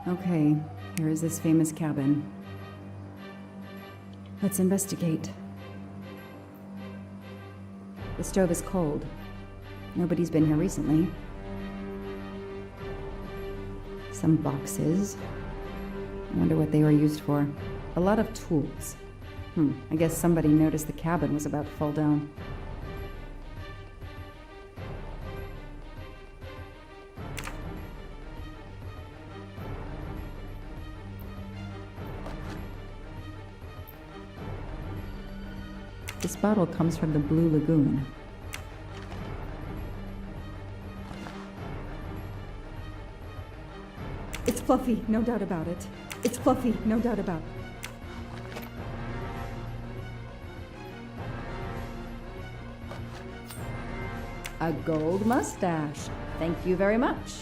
Okay, here is this famous cabin. Let's investigate. The stove is cold. Nobody's been here recently. Some boxes. I wonder what they were used for. A lot of tools. I guess somebody noticed the cabin was about to fall down. This bottle comes from the Blue Lagoon. It's fluffy, no doubt about it. It's fluffy, no doubt about it. A gold mustache. Thank you very much.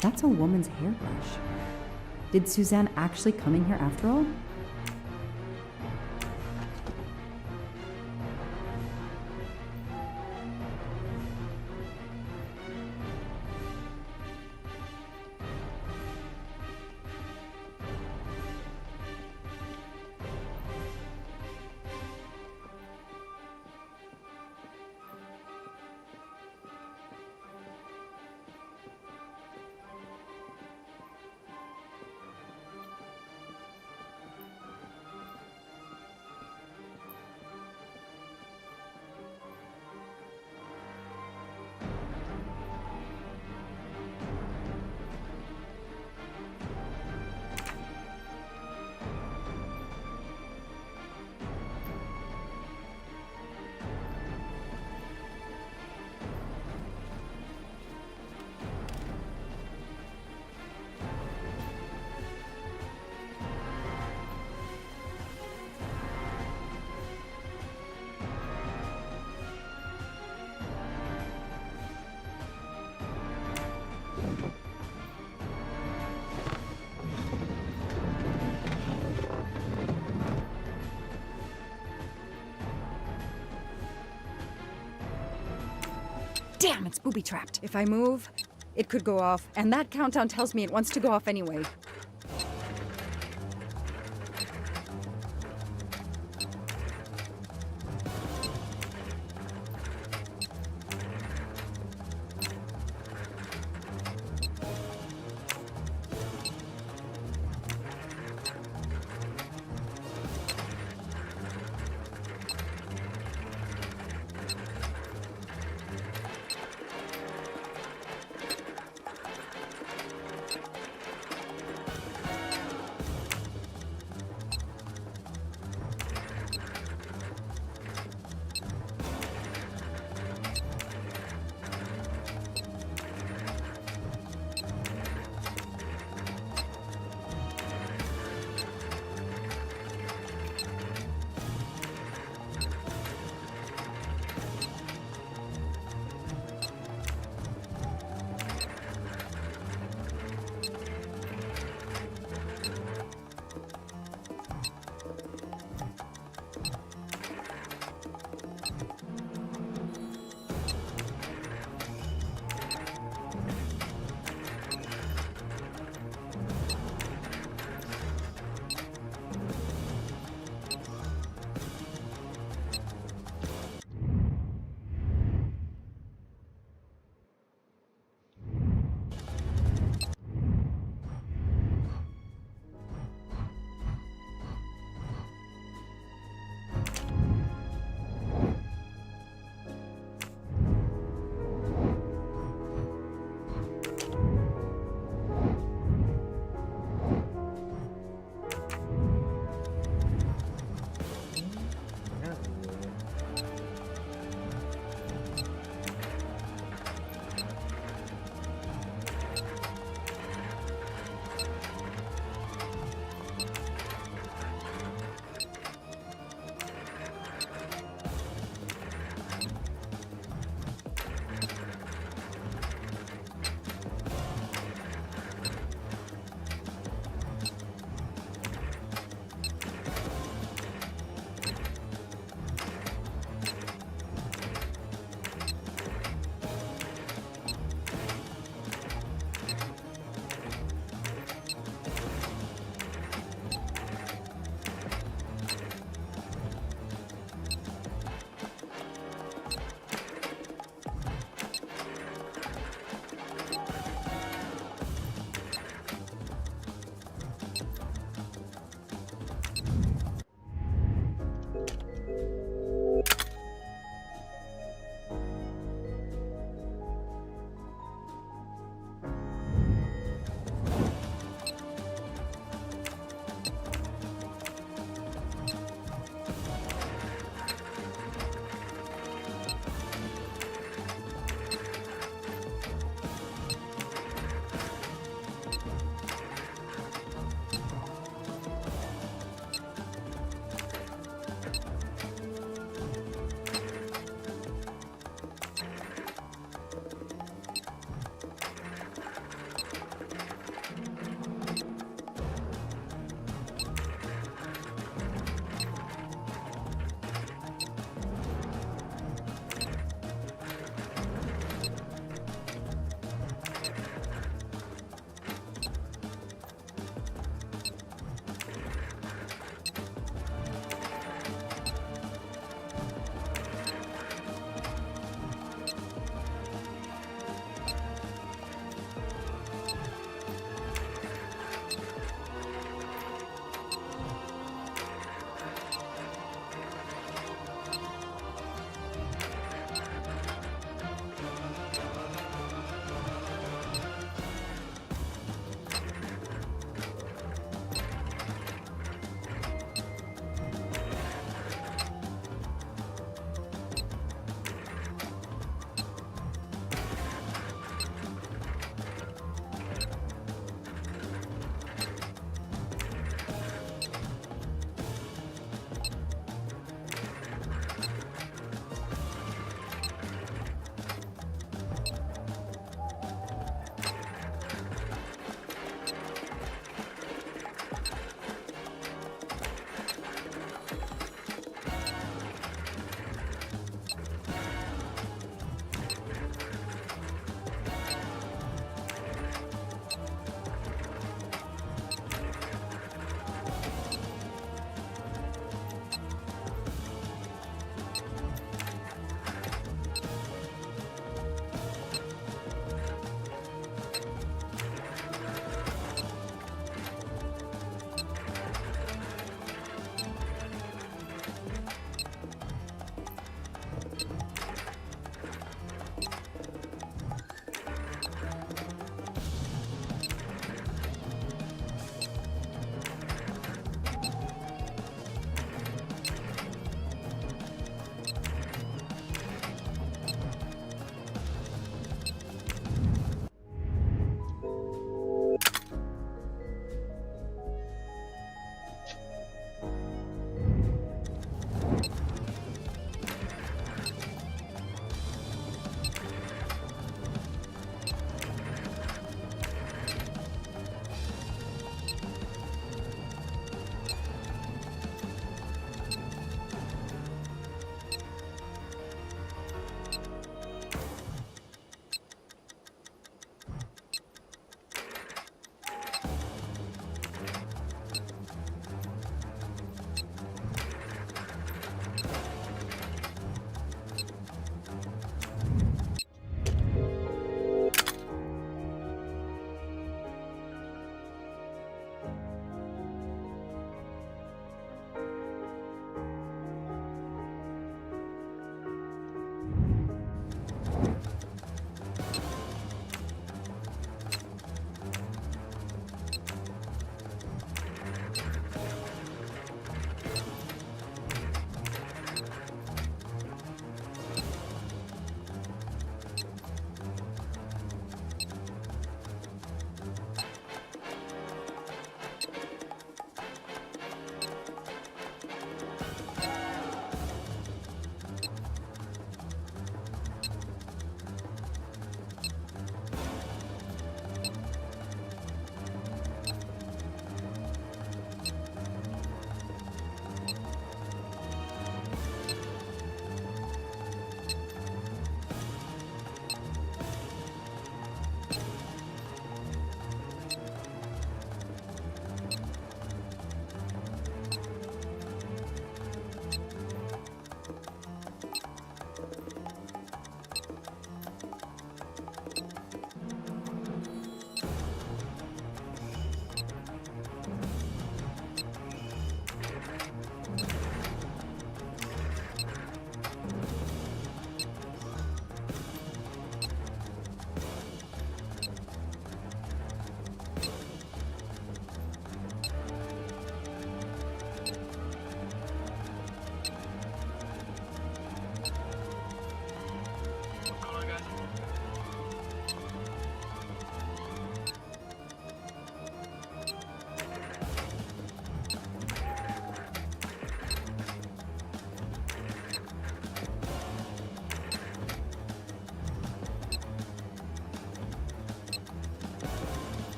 That's a woman's hairbrush. Did Suzanne actually come in here after all? Damn, it's booby-trapped. If I move, it could go off, and that countdown tells me it wants to go off anyway.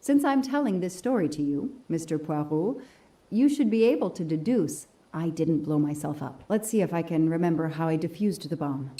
Since I'm telling this story to you, Mr. Poirot, you should be able to deduce I didn't blow myself up. Let's see if I can remember how I defused the bomb.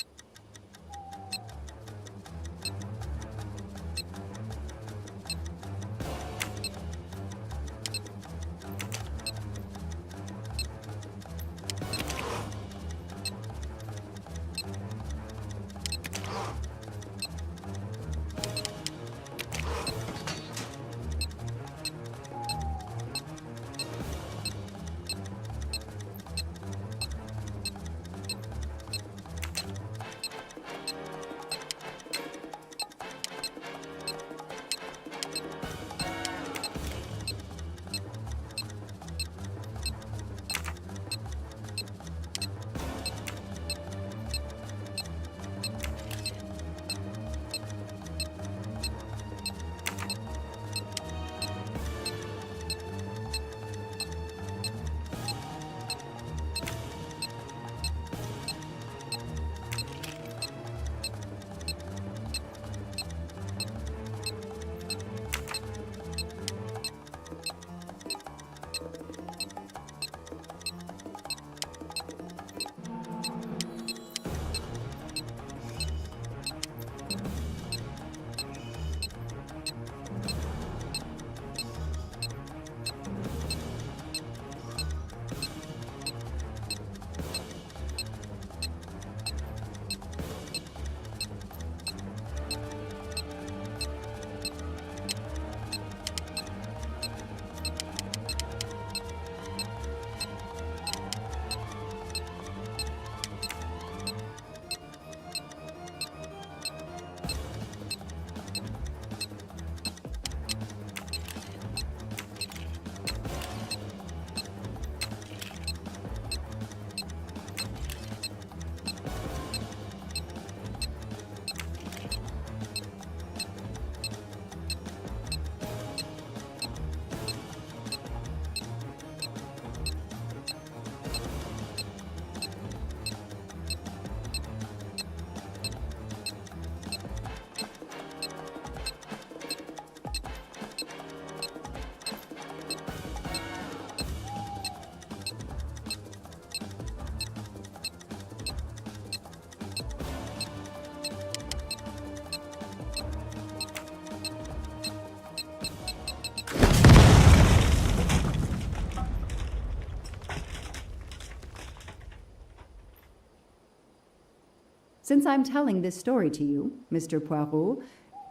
Since I'm telling this story to you, Mr. Poirot,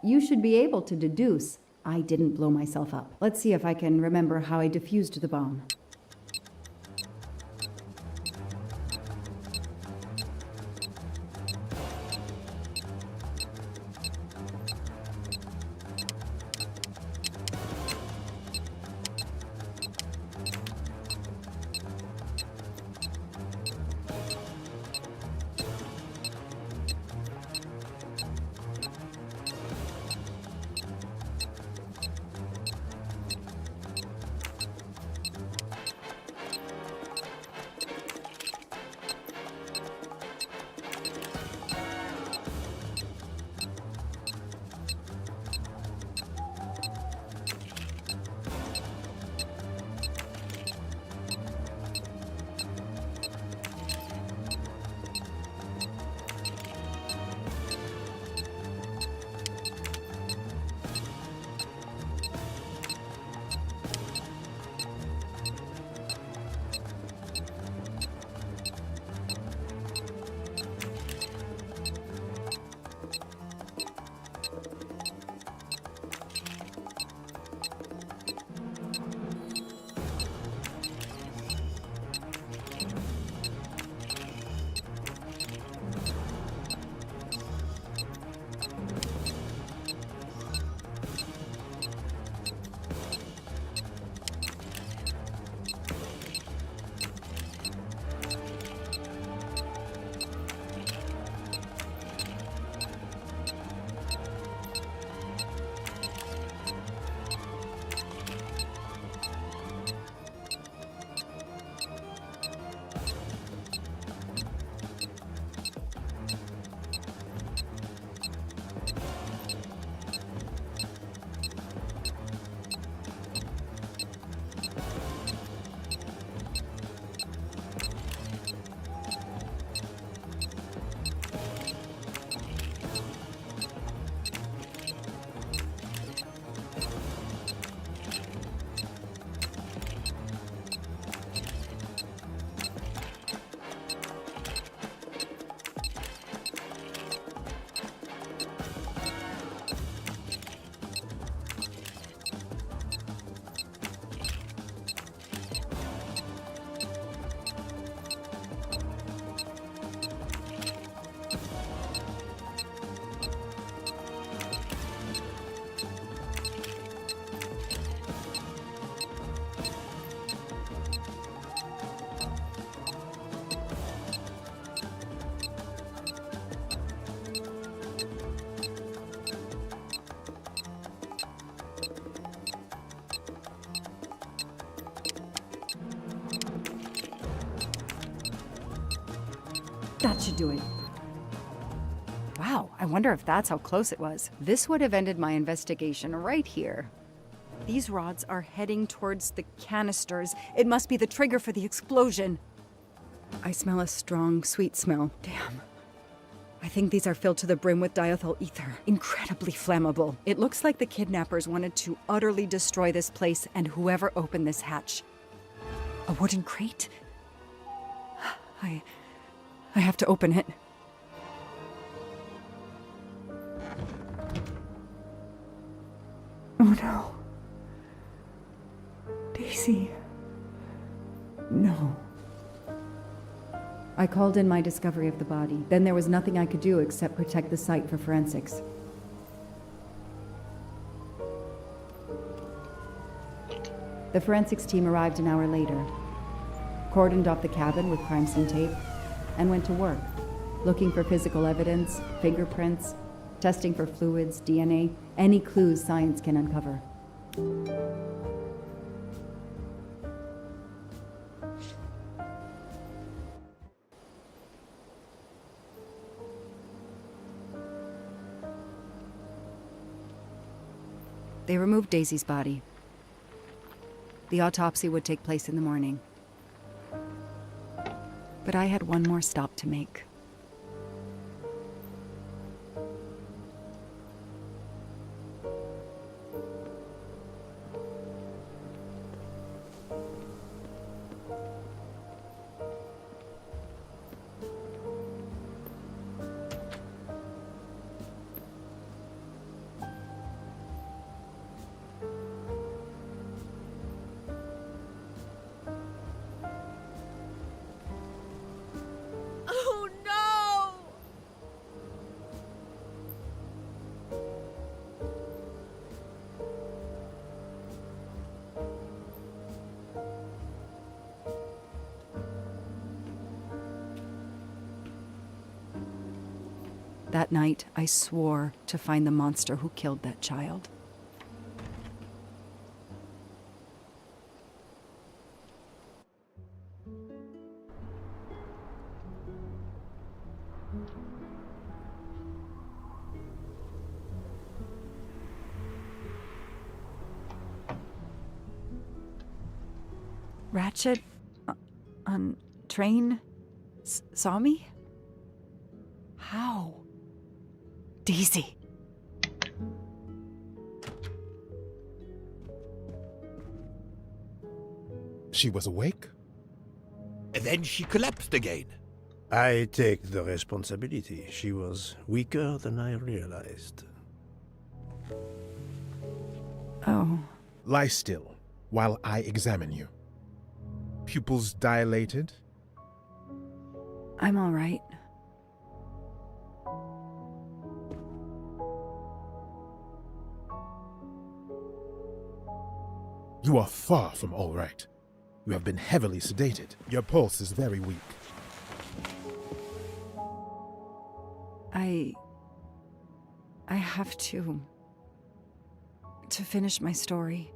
you should be able to deduce I didn't blow myself up. Let's see if I can remember how I defused the bomb. That should do it. Wow, I wonder if that's how close it was. This would have ended my investigation right here. These rods are heading towards the canisters. It must be the trigger for the explosion. I smell a strong, sweet smell. Damn. I think these are filled to the brim with diethyl ether. Incredibly flammable. It looks like the kidnappers wanted to utterly destroy this place and whoever opened this hatch. A wooden crate? I have to open it. Oh no. Daisy. No. I called in my discovery of the body. Then there was nothing I could do except protect the site for forensics. The forensics team arrived an hour later, cordoned off the cabin with crime scene tape, and went to work, looking for physical evidence, fingerprints, testing for fluids, DNA, any clues science can uncover. They removed Daisy's body. The autopsy would take place in the morning. But I had one more stop to make. That night, I swore to find the monster who killed that child. Ratchet on train saw me? How? Daisy. She was awake? And then she collapsed again. I take the responsibility. She was weaker than I realized. Oh. Lie still while I examine you. Pupils dilated? I'm all right. You are far from all right. You have been heavily sedated. Your pulse is very weak. I have to finish my story.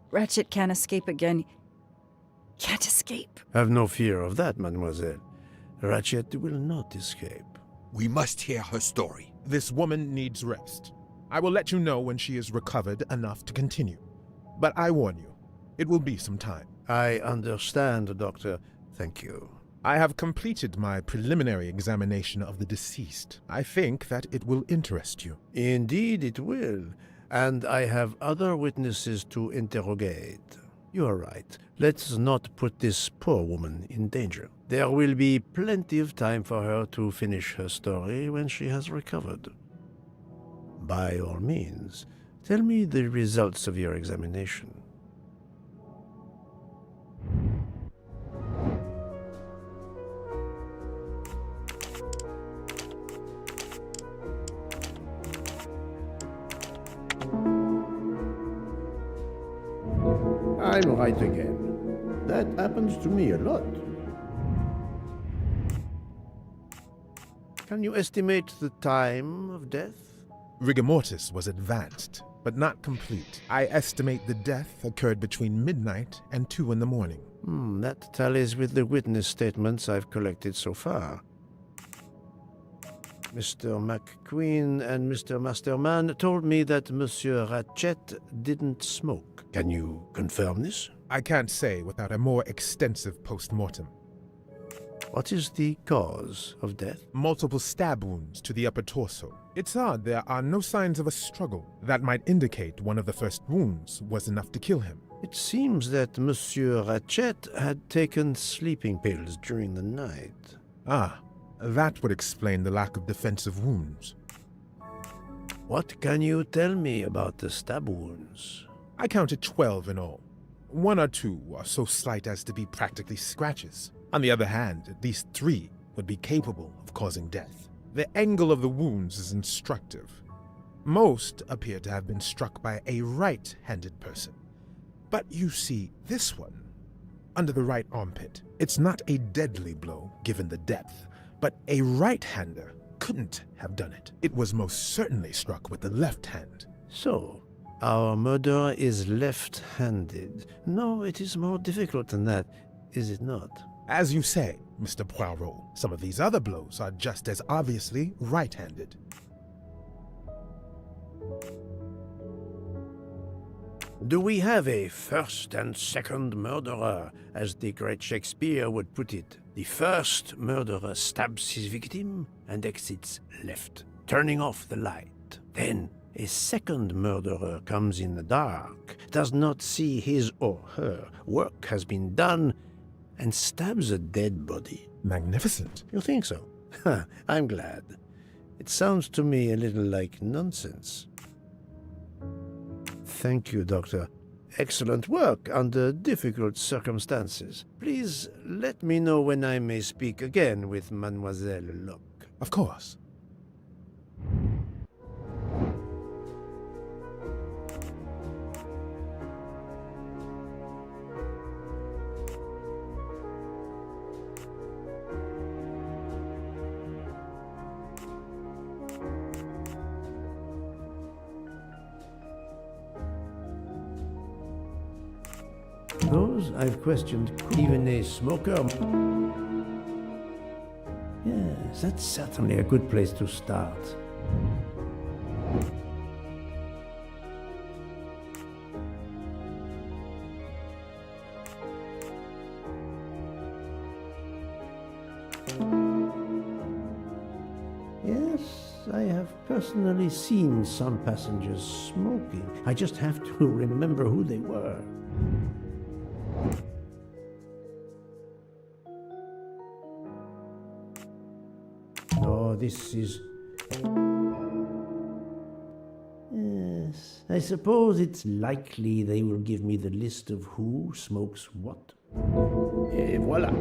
Ratchet can't escape again. Can't escape. Have no fear of that, mademoiselle. Ratchet will not escape. We must hear her story. This woman needs rest. I will let you know when she is recovered enough to continue. But I warn you, it will be some time. I understand, Doctor. Thank you. I have completed my preliminary examination of the deceased. I think that it will interest you. Indeed it will. And I have other witnesses to interrogate. You are right. Let's not put this poor woman in danger. There will be plenty of time for her to finish her story when she has recovered. By all means, tell me the results of your examination. I'm right again. That happens to me a lot. Can you estimate the time of death? Rigor mortis was advanced, but not complete. I estimate the death occurred between midnight and 2 in the morning. That tallies with the witness statements I've collected so far. Mr. McQueen and Mr. Masterman told me that Monsieur Ratchet didn't smoke. Can you confirm this? I can't say without a more extensive post-mortem. What is the cause of death? Multiple stab wounds to the upper torso. It's odd there are no signs of a struggle. That might indicate one of the first wounds was enough to kill him. It seems that Monsieur Ratchet had taken sleeping pills during the night. Ah, that would explain the lack of defensive wounds. What can you tell me about the stab wounds? I counted 12 in all. 1 or 2 are so slight as to be practically scratches. On the other hand, at least 3 would be capable of causing death. The angle of the wounds is instructive. Most appear to have been struck by a right-handed person. But you see, this one, under the right armpit, it's not a deadly blow given the depth, but a right-hander couldn't have done it. It was most certainly struck with the left hand. So, our murderer is left-handed. No, it is more difficult than that, is it not? As you say, Mr. Poirot, some of these other blows are just as obviously right-handed. Do we have a first and second murderer, as the great Shakespeare would put it? The first murderer stabs his victim and exits left, turning off the light. Then a second murderer comes in the dark, does not see his or her work has been done, and stabs a dead body. Magnificent. You think so? I'm glad. It sounds to me a little like nonsense. Thank you, Doctor. Excellent work under difficult circumstances. Please let me know when I may speak again with Mademoiselle Locke. Of course. Those I've questioned, even a smoker. Yes, that's certainly a good place to start. Yes, I have personally seen some passengers smoking. I just have to remember who they were. Oh, this is... Yes, I suppose it's likely they will give me the list of who smokes what. Et voilà.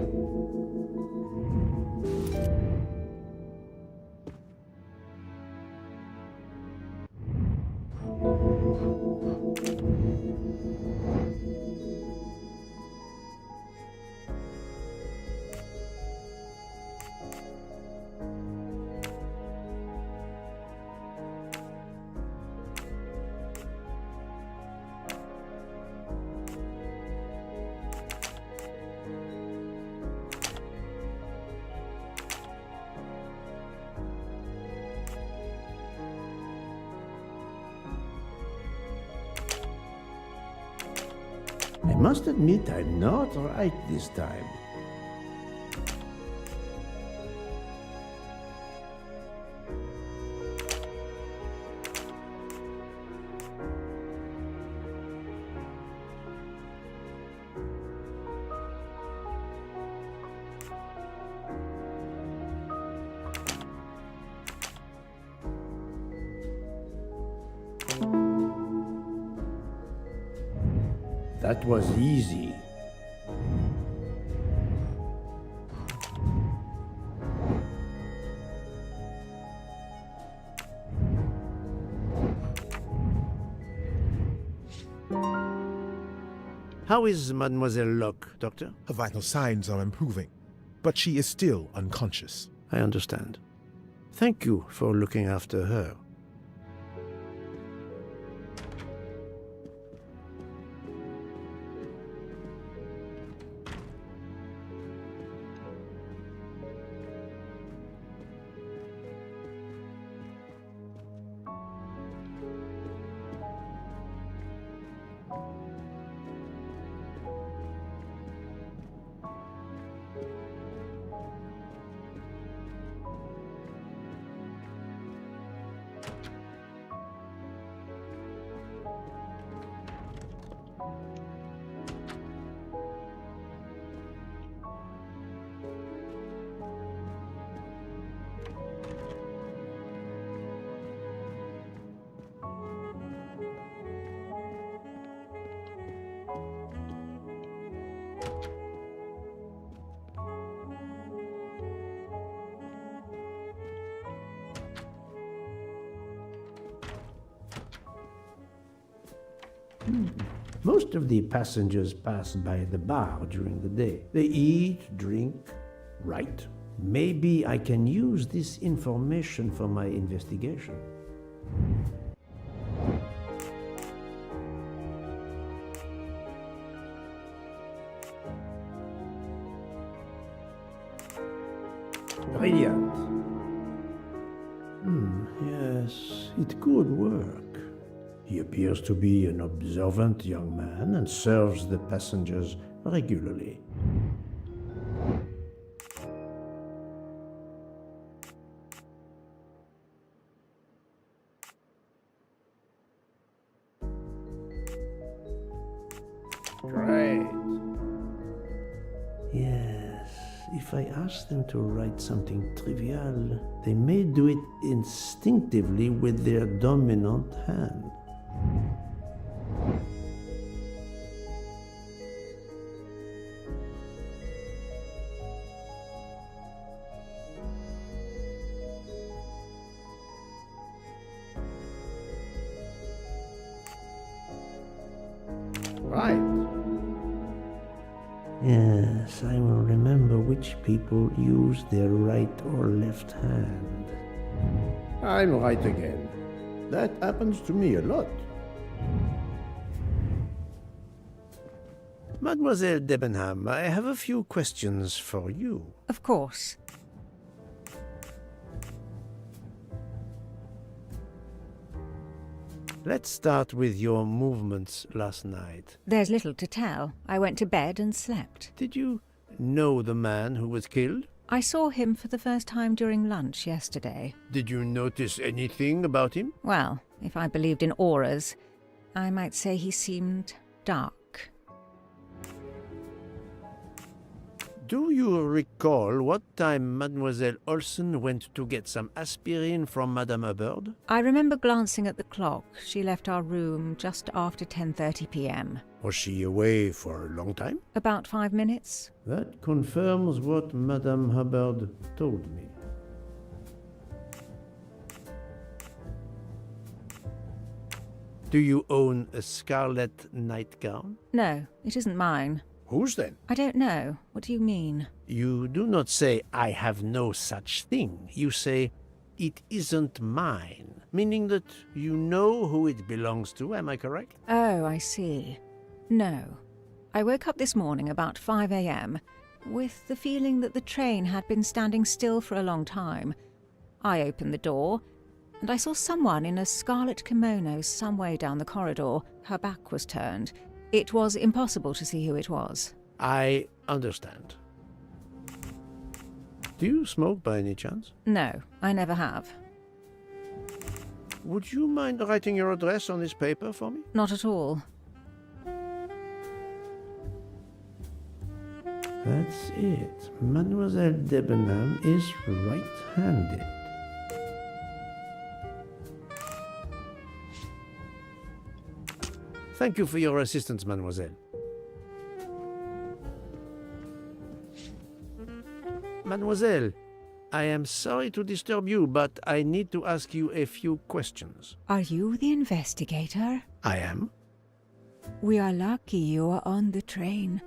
I must admit I'm not right this time. That was easy. How is Mademoiselle Locke, Doctor? Her vital signs are improving, but she is still unconscious. I understand. Thank you for looking after her. Most of the passengers pass by the bar during the day. They eat, drink, write. Maybe I can use this information for my investigation. Brilliant. Yes, it could work. He appears to be an observant young man and serves the passengers regularly. Great. Yes, if I ask them to write something trivial, they may do it instinctively with their dominant hand. Right. Yes, I will remember which people use their right or left hand. I'm right again. That happens to me a lot. Mademoiselle Debenham, I have a few questions for you. Of course. Let's start with your movements last night. There's little to tell. I went to bed and slept. Did you know the man who was killed? I saw him for the first time during lunch yesterday. Did you notice anything about him? Well, if I believed in auras, I might say he seemed dark. Do you recall what time Mademoiselle Olsen went to get some aspirin from Madame Hubbard? I remember glancing at the clock. She left our room just after 10:30 p.m. Was she away for a long time? About 5 minutes. That confirms what Madame Hubbard told me. Do you own a scarlet nightgown? No, it isn't mine. Whose then? I don't know. What do you mean? You do not say, I have no such thing. You say, it isn't mine, meaning that you know who it belongs to, am I correct? Oh, I see. No. I woke up this morning about 5 a.m. with the feeling that the train had been standing still for a long time. I opened the door, and I saw someone in a scarlet kimono some way down the corridor. Her back was turned. It was impossible to see who it was. I understand. Do you smoke by any chance? No, I never have. Would you mind writing your address on this paper for me? Not at all. That's it. Mademoiselle Debenham is right-handed. Thank you for your assistance, mademoiselle. Mademoiselle, I am sorry to disturb you, but I need to ask you a few questions. Are you the investigator? I am. We are lucky you are on the train.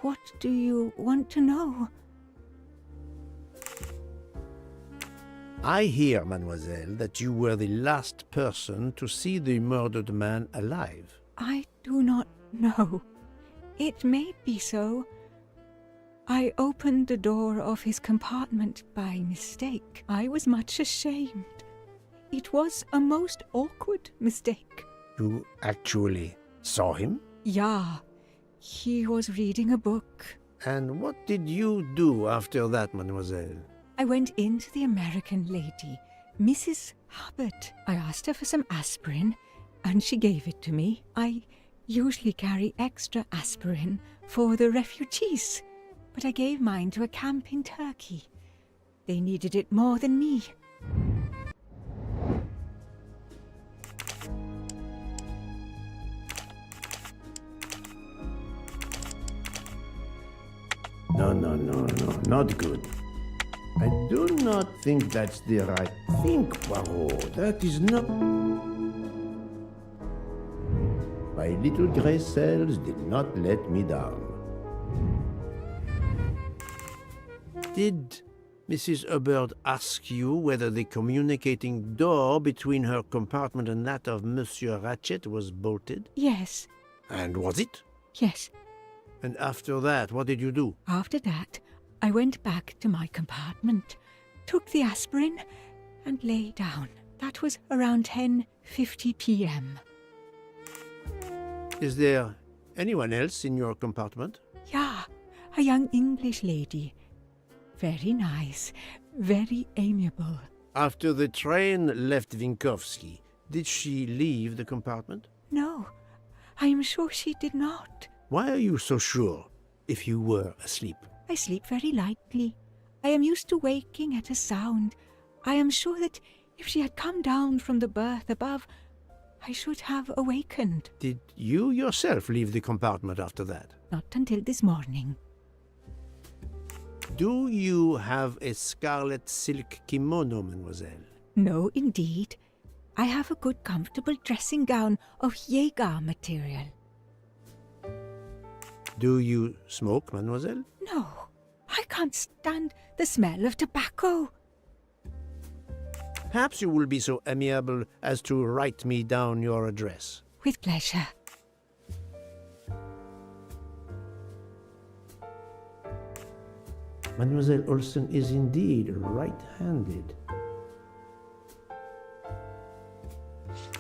What do you want to know? I hear, mademoiselle, that you were the last person to see the murdered man alive. I do not know. It may be so. I opened the door of his compartment by mistake. I was much ashamed. It was a most awkward mistake. You actually saw him? Yeah, he was reading a book. And what did you do after that, mademoiselle? I went in to the American lady, Mrs. Hubbard. I asked her for some aspirin, and she gave it to me. I usually carry extra aspirin for the refugees, but I gave mine to a camp in Turkey. They needed it more than me. No, not good. I do not think that's the right thing, Poirot. That is not... By my little gray cells did not let me down. Did Mrs. Hubbard ask you whether the communicating door between her compartment and that of Monsieur Ratchet was bolted? Yes, And was it? yes. And after that, what did you do? After that, I went back to my compartment, took the aspirin, and lay down. That was around 10:50 p.m. Is there anyone else in your compartment? Yeah, a young English lady. Very nice, very amiable. After the train left Vinkovsky, did she leave the compartment? No, I am sure she did not. Why are you so sure, if you were asleep? I sleep very lightly. I am used to waking at a sound. I am sure that if she had come down from the berth above, I should have awakened. Did you yourself leave the compartment after that? Not until this morning. Do you have a scarlet silk kimono, mademoiselle? No, indeed. I have a good, comfortable dressing gown of Jaeger material. Do you smoke, mademoiselle? No, I can't stand the smell of tobacco. Perhaps you will be so amiable as to write me down your address. With pleasure. Mademoiselle Olsen is indeed right-handed.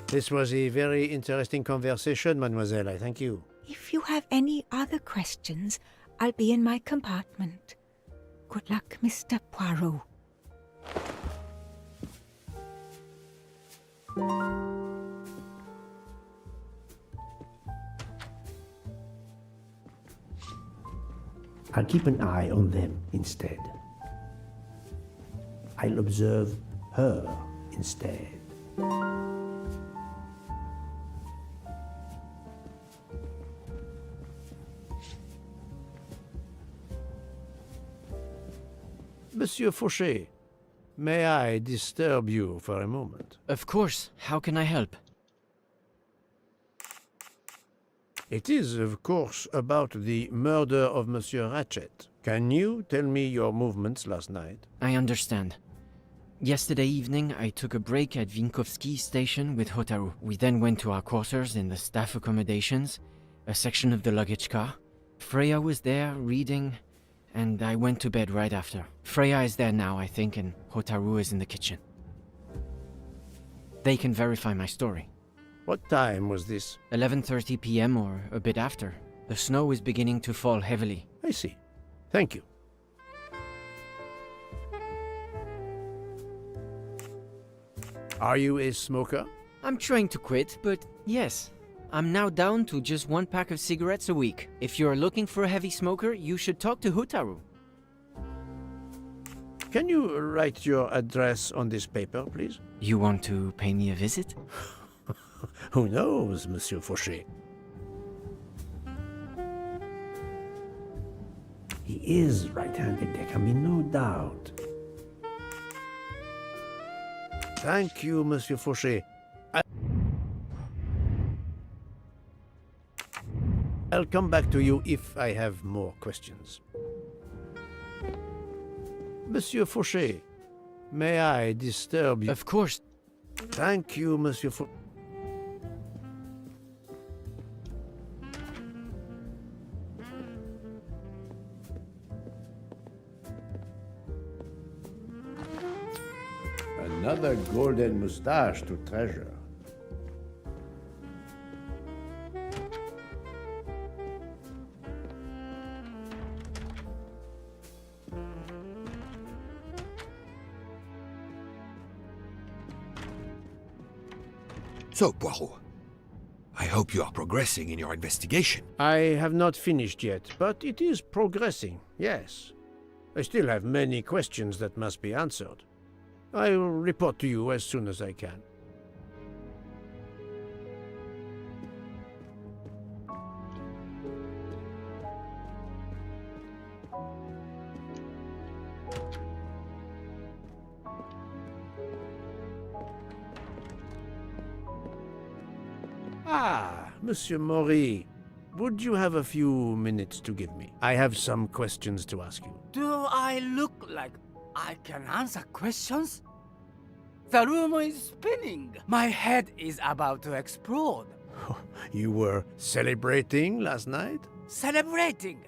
This was a very interesting conversation, mademoiselle. I thank you. If you have any other questions, I'll be in my compartment. Good luck, Mr. Poirot. I'll keep an eye on them instead. I'll observe her instead. Monsieur Fauchet, may I disturb you for a moment? Of course. How can I help? It is, of course, about the murder of Monsieur Ratchet. Can you tell me your movements last night? I understand. Yesterday evening, I took a break at Vinkovsky station with Hotaru. We then went to our quarters in the staff accommodations, a section of the luggage car. Freya was there, reading, and I went to bed right after. Freya is there now, I think, and Hotaru is in the kitchen. They can verify my story. What time was this? 11:30 p.m. or a bit after. The snow is beginning to fall heavily. I see. Thank you. Are you a smoker? I'm trying to quit, but yes. I'm now down to just one pack of cigarettes a week. If you're looking for a heavy smoker, you should talk to Hotaru. Can you write your address on this paper, please? You want to pay me a visit? Who knows, Monsieur Fauchet? He is right-handed, there can be no doubt. Thank you, Monsieur Fauchet. I'll come back to you if I have more questions. Monsieur Fauchet, may I disturb you? Of course. Thank you, Monsieur Fauchet. Another golden moustache to treasure. So, Poirot, I hope you are progressing in your investigation. I have not finished yet, but it is progressing, yes. I still have many questions that must be answered. I will report to you as soon as I can. Ah, Monsieur Maury, would you have a few minutes to give me? I have some questions to ask you. Do I look like I can answer questions? The room is spinning. My head is about to explode. You were celebrating last night? Celebrating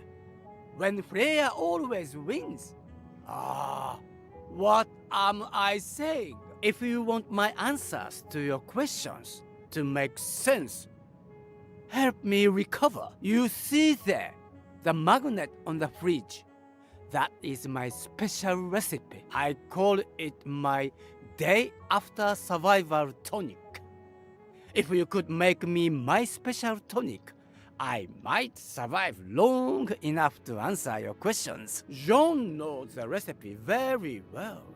when Freya always wins. Ah, what am I saying? If you want my answers to your questions to make sense, help me recover. You see there, the magnet on the fridge. That is my special recipe. I call it my day after survival tonic. If you could make me my special tonic, I might survive long enough to answer your questions. Jean knows the recipe very well.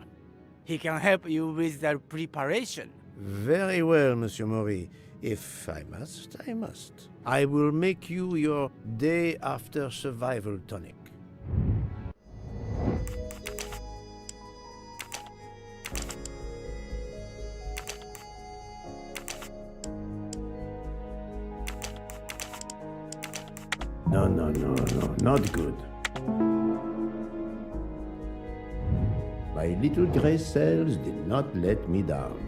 He can help you with the preparation. Very well, Monsieur Maury. If I must, I must. I will make you your day after survival tonic. No, not good. My little gray cells did not let me down.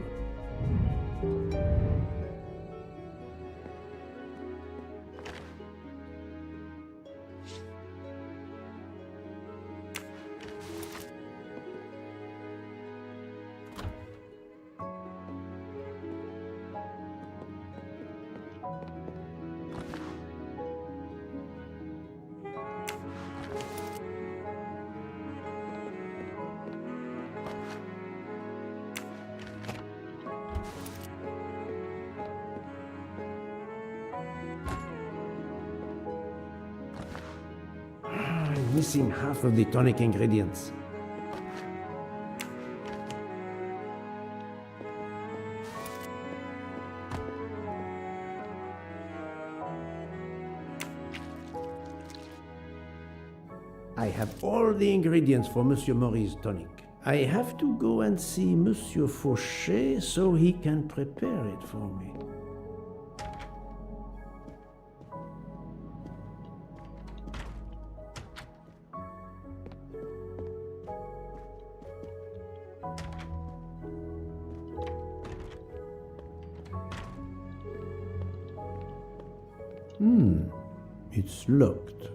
I'm missing half of the tonic ingredients. I have all the ingredients for Monsieur Maury's tonic. I have to go and see Monsieur Fauchet so he can prepare it for me. It's locked.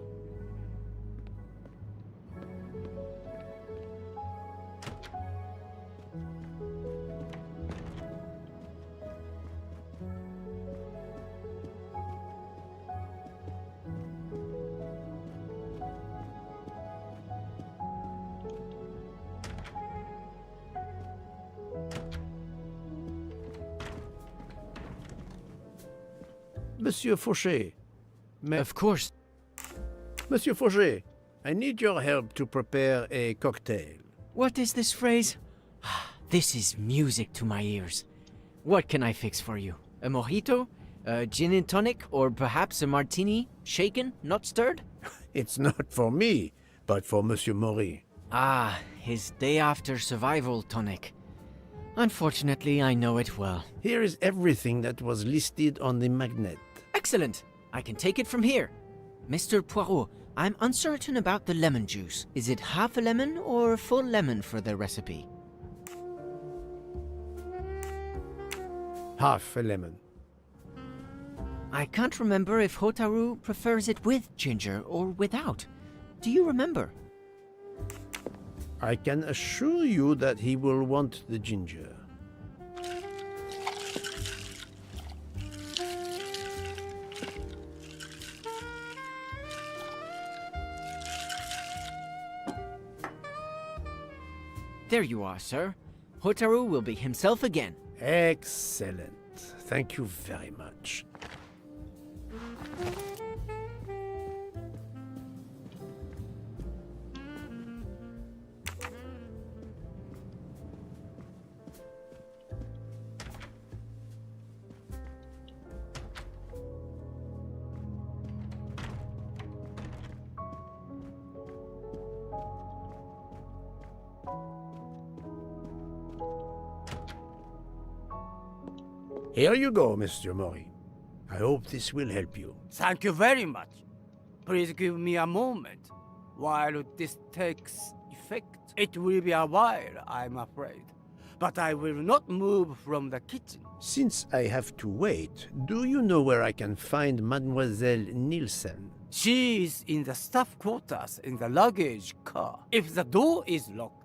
Monsieur Fauchet. Of course. Monsieur Fauchet, I need your help to prepare a cocktail. What is this phrase? This is music to my ears. What can I fix for you? A mojito? A gin and tonic? Or perhaps a martini? Shaken, not stirred? It's not for me, but for Monsieur Maury. Ah, his day after survival tonic. Unfortunately, I know it well. Here is everything that was listed on the magnet. Excellent! I can take it from here. Mr. Poirot, I'm uncertain about the lemon juice. Is it half a lemon or a full lemon for the recipe? Half a lemon. I can't remember if Hotaru prefers it with ginger or without. Do you remember? I can assure you that he will want the ginger. There you are, sir. Hotaru will be himself again. Excellent. Thank you very much. Here you go, Mr. Maury. I hope this will help you. Thank you very much. Please give me a moment while this takes effect. It will be a while, I'm afraid. But I will not move from the kitchen. Since I have to wait, do you know where I can find Mademoiselle Nielsen? She is in the staff quarters in the luggage car. If the door is locked,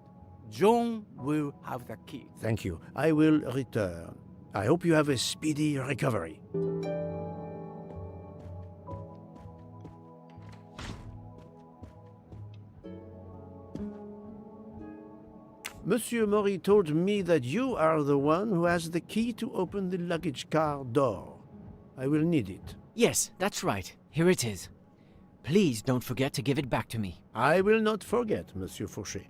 John will have the key. Thank you. I will return. I hope you have a speedy recovery. Monsieur Maury told me that you are the one who has the key to open the luggage car door. I will need it. Yes, that's right. Here it is. Please don't forget to give it back to me. I will not forget, Monsieur Fauché.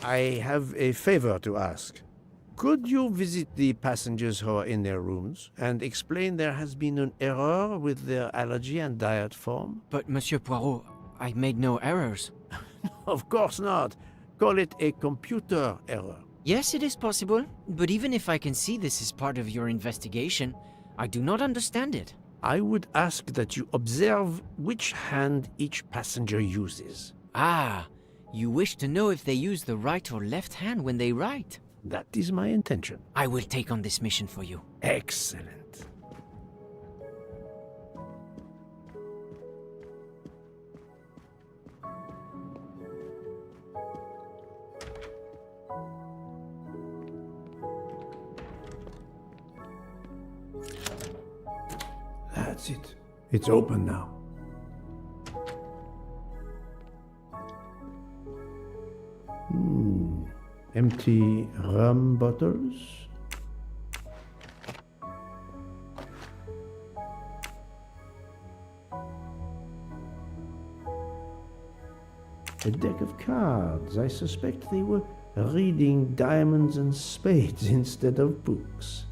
I have a favor to ask. Could you visit the passengers who are in their rooms and explain there has been an error with their allergy and diet form? But, Monsieur Poirot, I made no errors. Of course not. Call it a computer error. Yes, it is possible, but even if I can see this is part of your investigation, I do not understand it. I would ask that you observe which hand each passenger uses. Ah, you wish to know if they use the right or left hand when they write? That is my intention. I will take on this mission for you. Excellent. That's it. It's open now. Empty rum bottles. A deck of cards. I suspect they were reading diamonds and spades instead of books.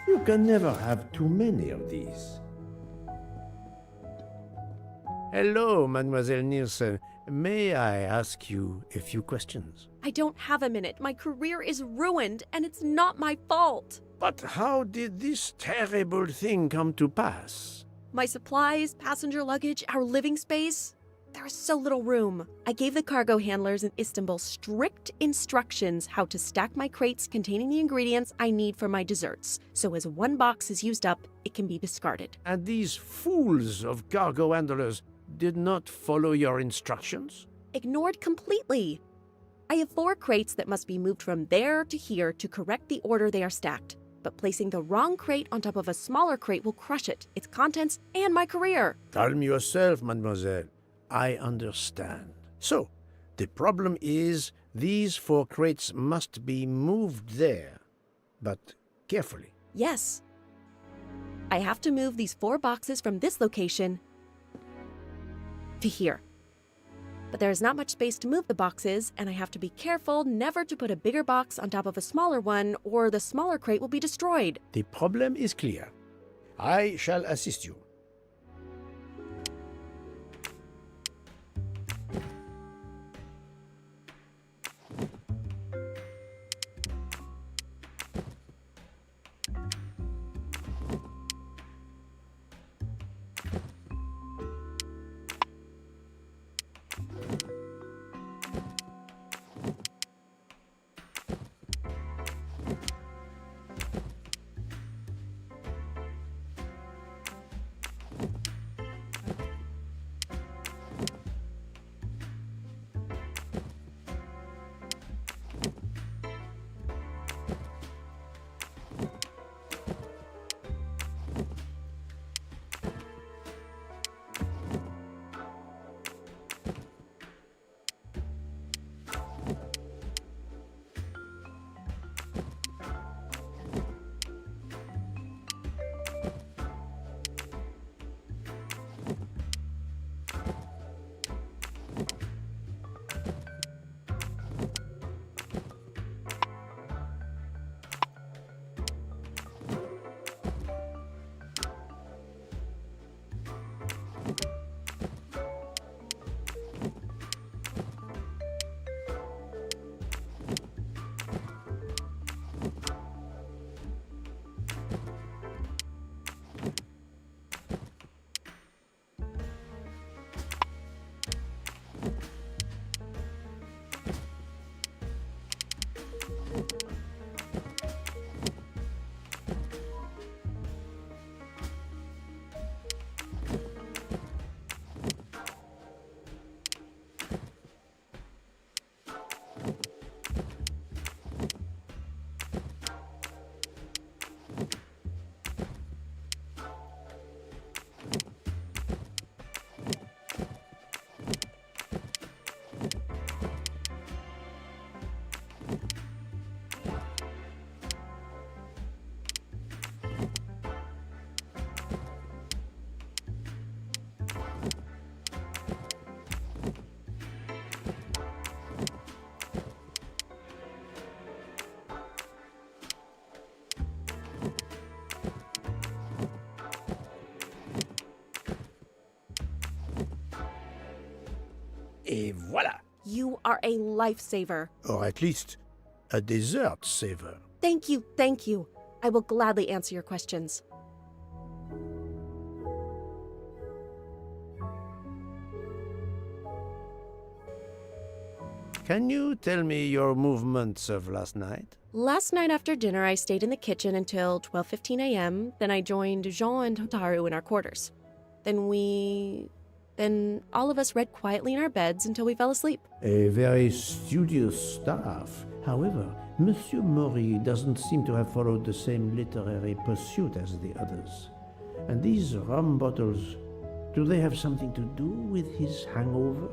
You can never have too many of these. Hello, Mademoiselle Nielsen. May I ask you a few questions? I don't have a minute. My career is ruined, and it's not my fault. But how did this terrible thing come to pass? My supplies, passenger luggage, our living space. There is so little room. I gave the cargo handlers in Istanbul strict instructions how to stack my crates containing the ingredients I need for my desserts. So as one box is used up, it can be discarded. And these fools of cargo handlers did not follow your instructions? Ignored completely. I have 4 crates that must be moved from there to here to correct the order they are stacked. But placing the wrong crate on top of a smaller crate will crush it, its contents, and my career. Calm yourself, mademoiselle. I understand. So, the problem is these 4 crates must be moved there, but carefully. Yes. I have to move these 4 boxes from this location to here. But there is not much space to move the boxes, and I have to be careful never to put a bigger box on top of a smaller one, or the smaller crate will be destroyed. The problem is clear. I shall assist you. Et voilà! You are a lifesaver. Or at least a dessert saver. Thank you, thank you. I will gladly answer your questions. Can you tell me your movements of last night? Last night after dinner, I stayed in the kitchen until 12:15 a.m. Then I joined Jean and Hotaru in our quarters. Then all of us read quietly in our beds until we fell asleep. A very studious staff. However, Monsieur Mori doesn't seem to have followed the same literary pursuit as the others. And these rum bottles, do they have something to do with his hangover?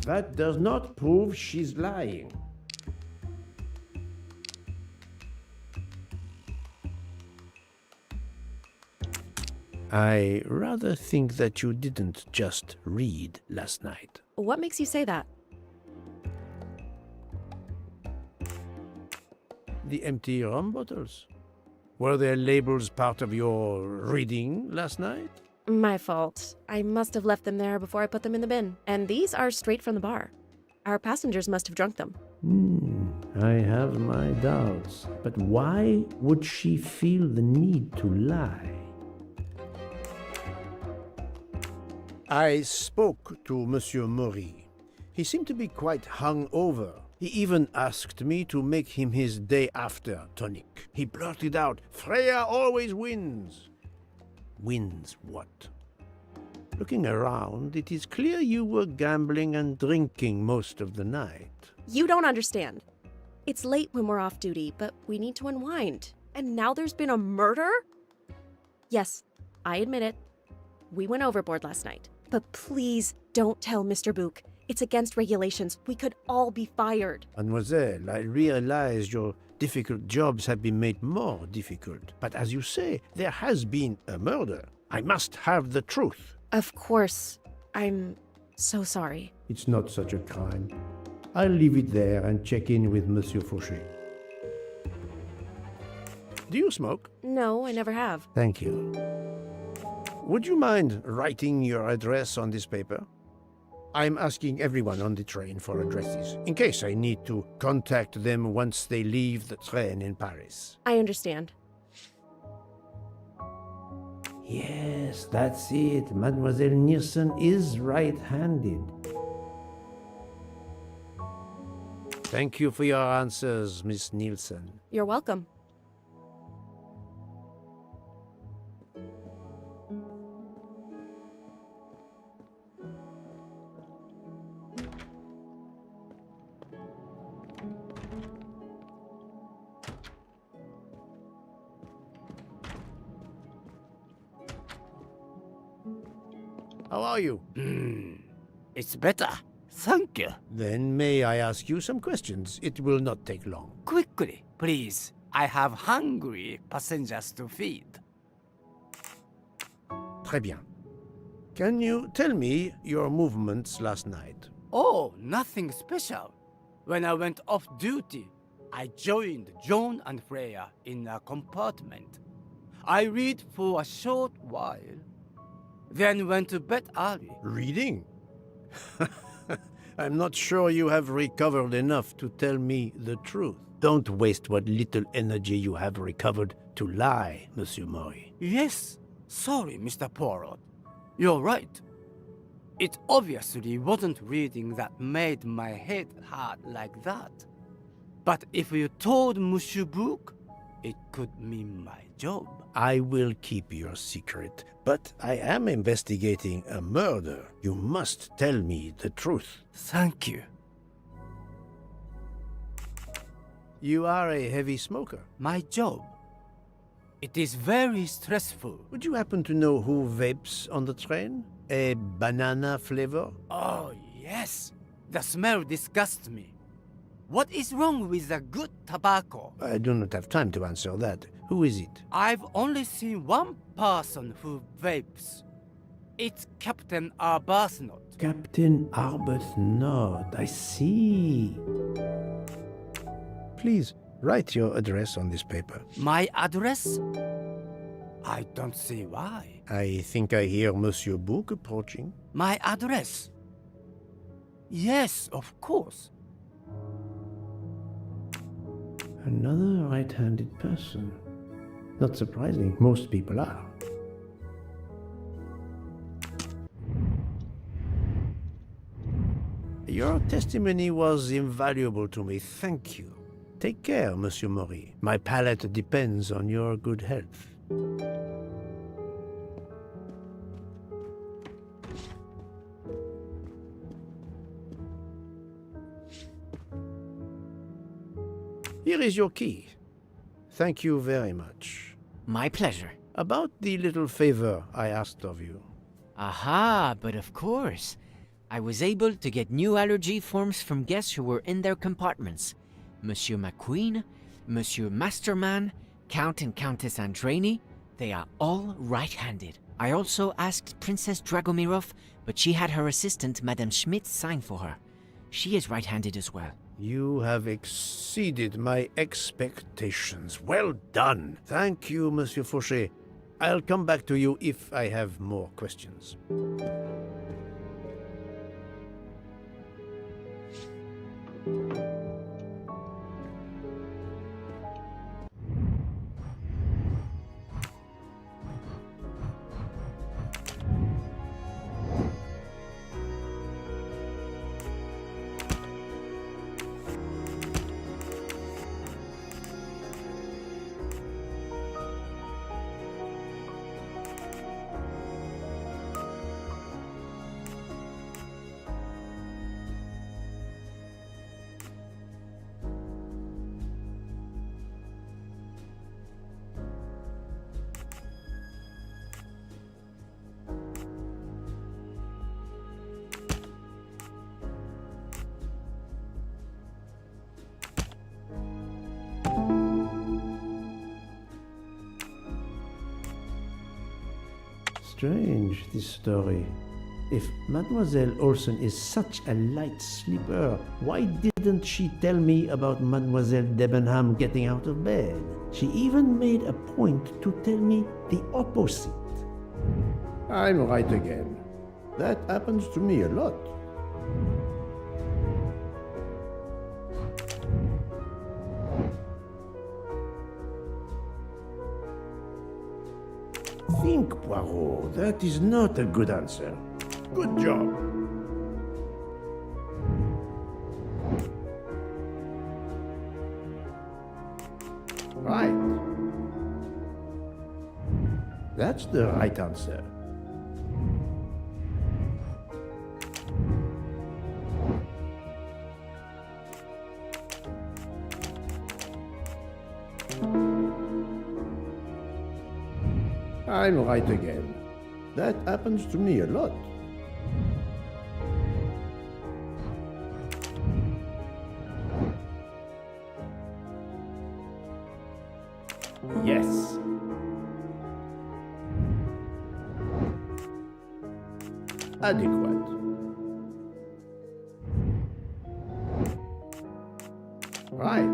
That does not prove she's lying. I rather think that you didn't just read last night. What makes you say that? The empty rum bottles. Were their labels part of your reading last night? My fault. I must have left them there before I put them in the bin. And these are straight from the bar. Our passengers must have drunk them. I have my doubts. But why would she feel the need to lie? I spoke to Monsieur Mori. He seemed to be quite hungover. He even asked me to make him his day after tonic. He blurted out, "Freya always wins." Wins what? Looking around, it is clear you were gambling and drinking most of the night. You don't understand. It's late when we're off duty, but we need to unwind. And now there's been a murder? Yes, I admit it. We went overboard last night. But please don't tell Mr. Book. It's against regulations. We could all be fired. Mademoiselle, I realize your difficult jobs have been made more difficult. But as you say, there has been a murder. I must have the truth. Of course. I'm so sorry. It's not such a crime. I'll leave it there and check in with Monsieur Fauché. Do you smoke? No, I never have. Thank you. Would you mind writing your address on this paper? I'm asking everyone on the train for addresses, in case I need to contact them once they leave the train in Paris. I understand. Yes, that's it. Mademoiselle Niersen is right-handed. Thank you for your answers, Miss Nielsen. You're welcome. How are you? It's better. Thank you. Then may I ask you some questions? It will not take long. Quickly, please. I have hungry passengers to feed. Très bien. Can you tell me your movements last night? Oh, nothing special. When I went off duty, I joined John and Freya in a compartment. I read for a short while, then went to bed early. Reading? I'm not sure you have recovered enough to tell me the truth. Don't waste what little energy you have recovered to lie, Monsieur Mori. Yes, sorry, Mr. Poirot. You're right. It obviously wasn't reading that made my head hurt like that. But if you told Monsieur Book, it could mean my job. I will keep your secret, but I am investigating a murder. You must tell me the truth. Thank you. You are a heavy smoker. My job. It is very stressful. Would you happen to know who vapes on the train? A banana flavor? Oh, yes. The smell disgusts me. What is wrong with the good tobacco? I do not have time to answer that. Who is it? I've only seen one person who vapes. It's Captain Arbuthnot. Captain Arbuthnot. I see. Please, write your address on this paper. My address? I don't see why. I think I hear Monsieur Book approaching. My address? Yes, of course. Another right-handed person. Not surprising, most people are. Your testimony was invaluable to me, thank you. Take care, Monsieur Maury. My palate depends on your good health. Here is your key. Thank you very much. My pleasure. About the little favor I asked of you. Aha, but of course. I was able to get new allergy forms from guests who were in their compartments. Monsieur McQueen, Monsieur Masterman, Count and Countess Andreni, they are all right-handed. I also asked Princess Dragomirov, but she had her assistant, Madame Schmidt, sign for her. She is right-handed as well. You have exceeded my expectations. Well done. Thank you, Monsieur Fauché. I'll come back to you if I have more questions. Strange, this story. If Mademoiselle Olsen is such a light sleeper, why didn't she tell me about Mademoiselle Debenham getting out of bed? She even made a point to tell me the opposite. I'm right again. That happens to me a lot. Think, Poirot. That is not a good answer. Good job. Right. That's the right answer. I'm right again. That happens to me a lot. Yes. Adequate. Right.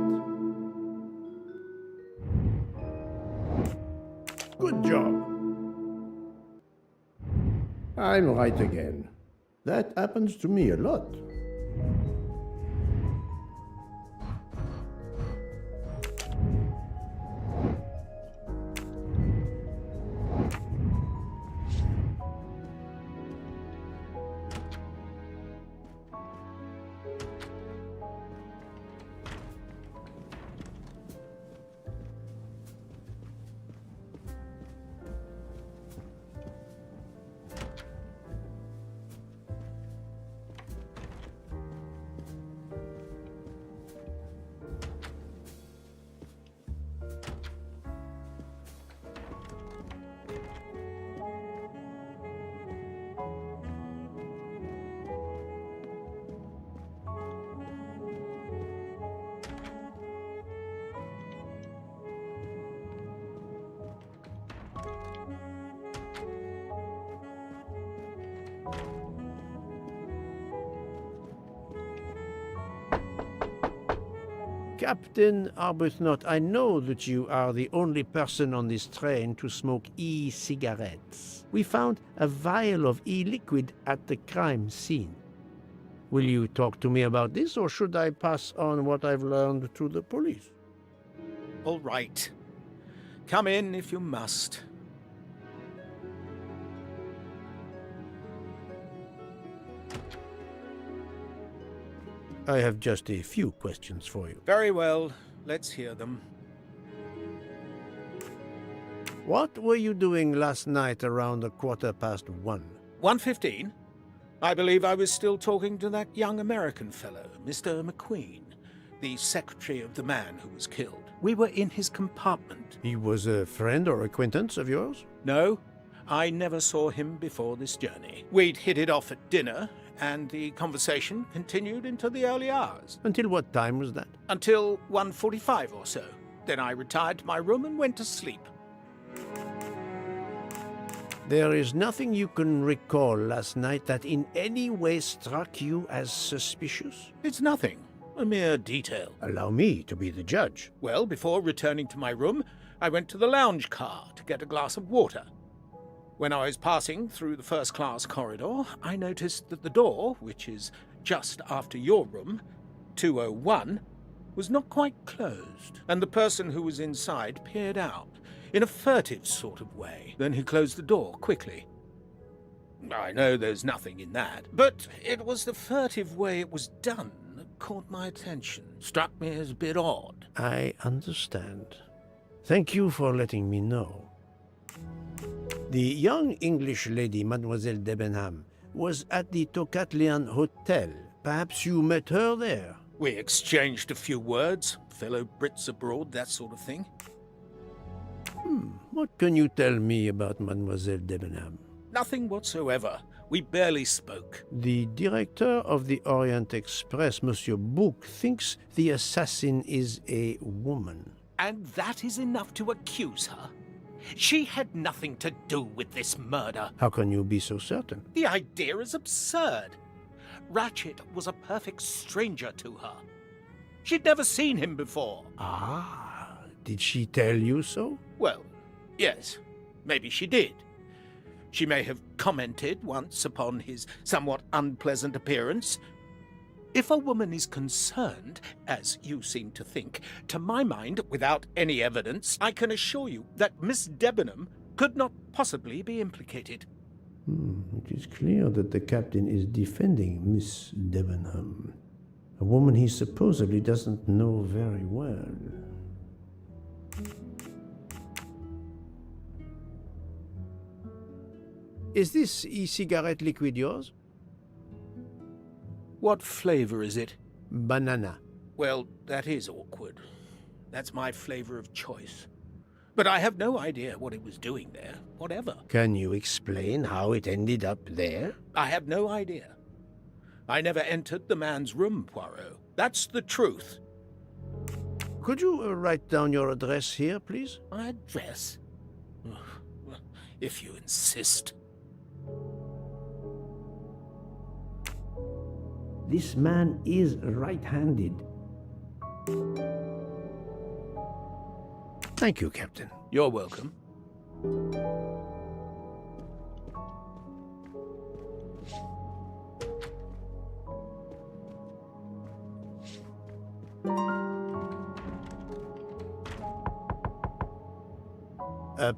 Good job. I'm right again. That happens to me a lot. Captain Arbuthnot, I know that you are the only person on this train to smoke e-cigarettes. We found a vial of e-liquid at the crime scene. Will you talk to me about this, or should I pass on what I've learned to the police? All right. Come in if you must. I have just a few questions for you. Very well. Let's hear them. What were you doing last night around 1:15? 1:15? I believe I was still talking to that young American fellow, Mr. McQueen, the secretary of the man who was killed. We were in his compartment. He was a friend or acquaintance of yours? No, I never saw him before this journey. We'd hit it off at dinner, and the conversation continued into the early hours. Until what time was that? Until 1:45 or so. Then I retired to my room and went to sleep. There is nothing you can recall last night that in any way struck you as suspicious? It's nothing. A mere detail. Allow me to be the judge. Well, before returning to my room, I went to the lounge car to get a glass of water. When I was passing through the first-class corridor, I noticed that the door, which is just after your room, 201, was not quite closed, and the person who was inside peered out in a furtive sort of way. Then he closed the door quickly. I know there's nothing in that, but it was the furtive way it was done that caught my attention. Struck me as a bit odd. I understand. Thank you for letting me know. The young English lady, Mademoiselle Debenham, was at the Tocatlian Hotel. Perhaps you met her there? We exchanged a few words, fellow Brits abroad, that sort of thing. What can you tell me about Mademoiselle Debenham? Nothing whatsoever. We barely spoke. The director of the Orient Express, Monsieur Bouc, thinks the assassin is a woman. And that is enough to accuse her? She had nothing to do with this murder. How can you be so certain? The idea is absurd. Ratchet was a perfect stranger to her. She'd never seen him before. Ah, did she tell you so? Well, yes, maybe she did. She may have commented once upon his somewhat unpleasant appearance. If a woman is concerned, as you seem to think, to my mind, without any evidence, I can assure you that Miss Debenham could not possibly be implicated. It is clear that the captain is defending Miss Debenham, a woman he supposedly doesn't know very well. Is this e-cigarette liquid yours? What flavor is it? Banana. Well, that is awkward. That's my flavor of choice. But I have no idea what it was doing there, whatever. Can you explain how it ended up there? I have no idea. I never entered the man's room, Poirot. That's the truth. Could you write down your address here, please? My address? If you insist. This man is right-handed. Thank you, Captain. You're welcome.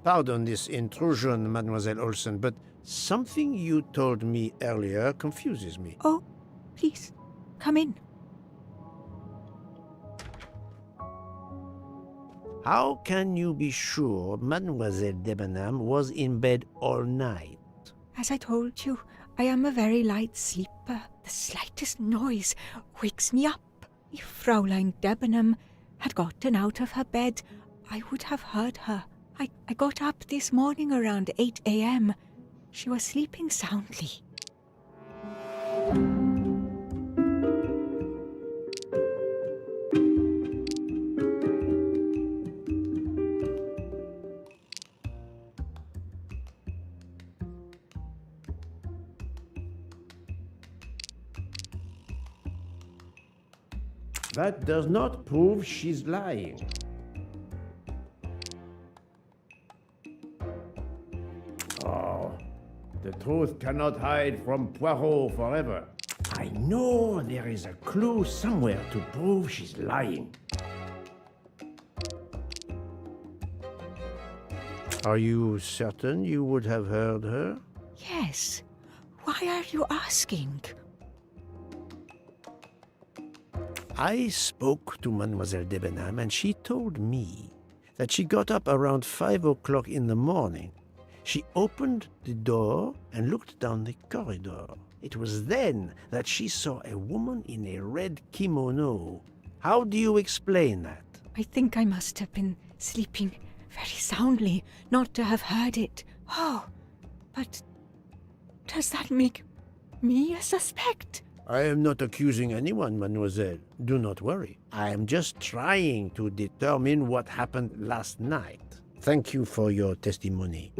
Pardon this intrusion, Mademoiselle Olsen, but something you told me earlier confuses me. Oh, please, come in. How can you be sure Mademoiselle Debenham was in bed all night? As I told you, I am a very light sleeper. The slightest noise wakes me up. If Fraulein Debenham had gotten out of her bed, I would have heard her. I got up this morning around 8 a.m. She was sleeping soundly. That does not prove she's lying. Oh, the truth cannot hide from Poirot forever. I know there is a clue somewhere to prove she's lying. Are you certain you would have heard her? Yes. Why are you asking? I spoke to Mademoiselle Debenham and she told me that she got up around 5 o'clock in the morning. She opened the door and looked down the corridor. It was then that she saw a woman in a red kimono. How do you explain that? I think I must have been sleeping very soundly not to have heard it. Oh, but does that make me a suspect? I am not accusing anyone, mademoiselle. Do not worry. I am just trying to determine what happened last night. Thank you for your testimony.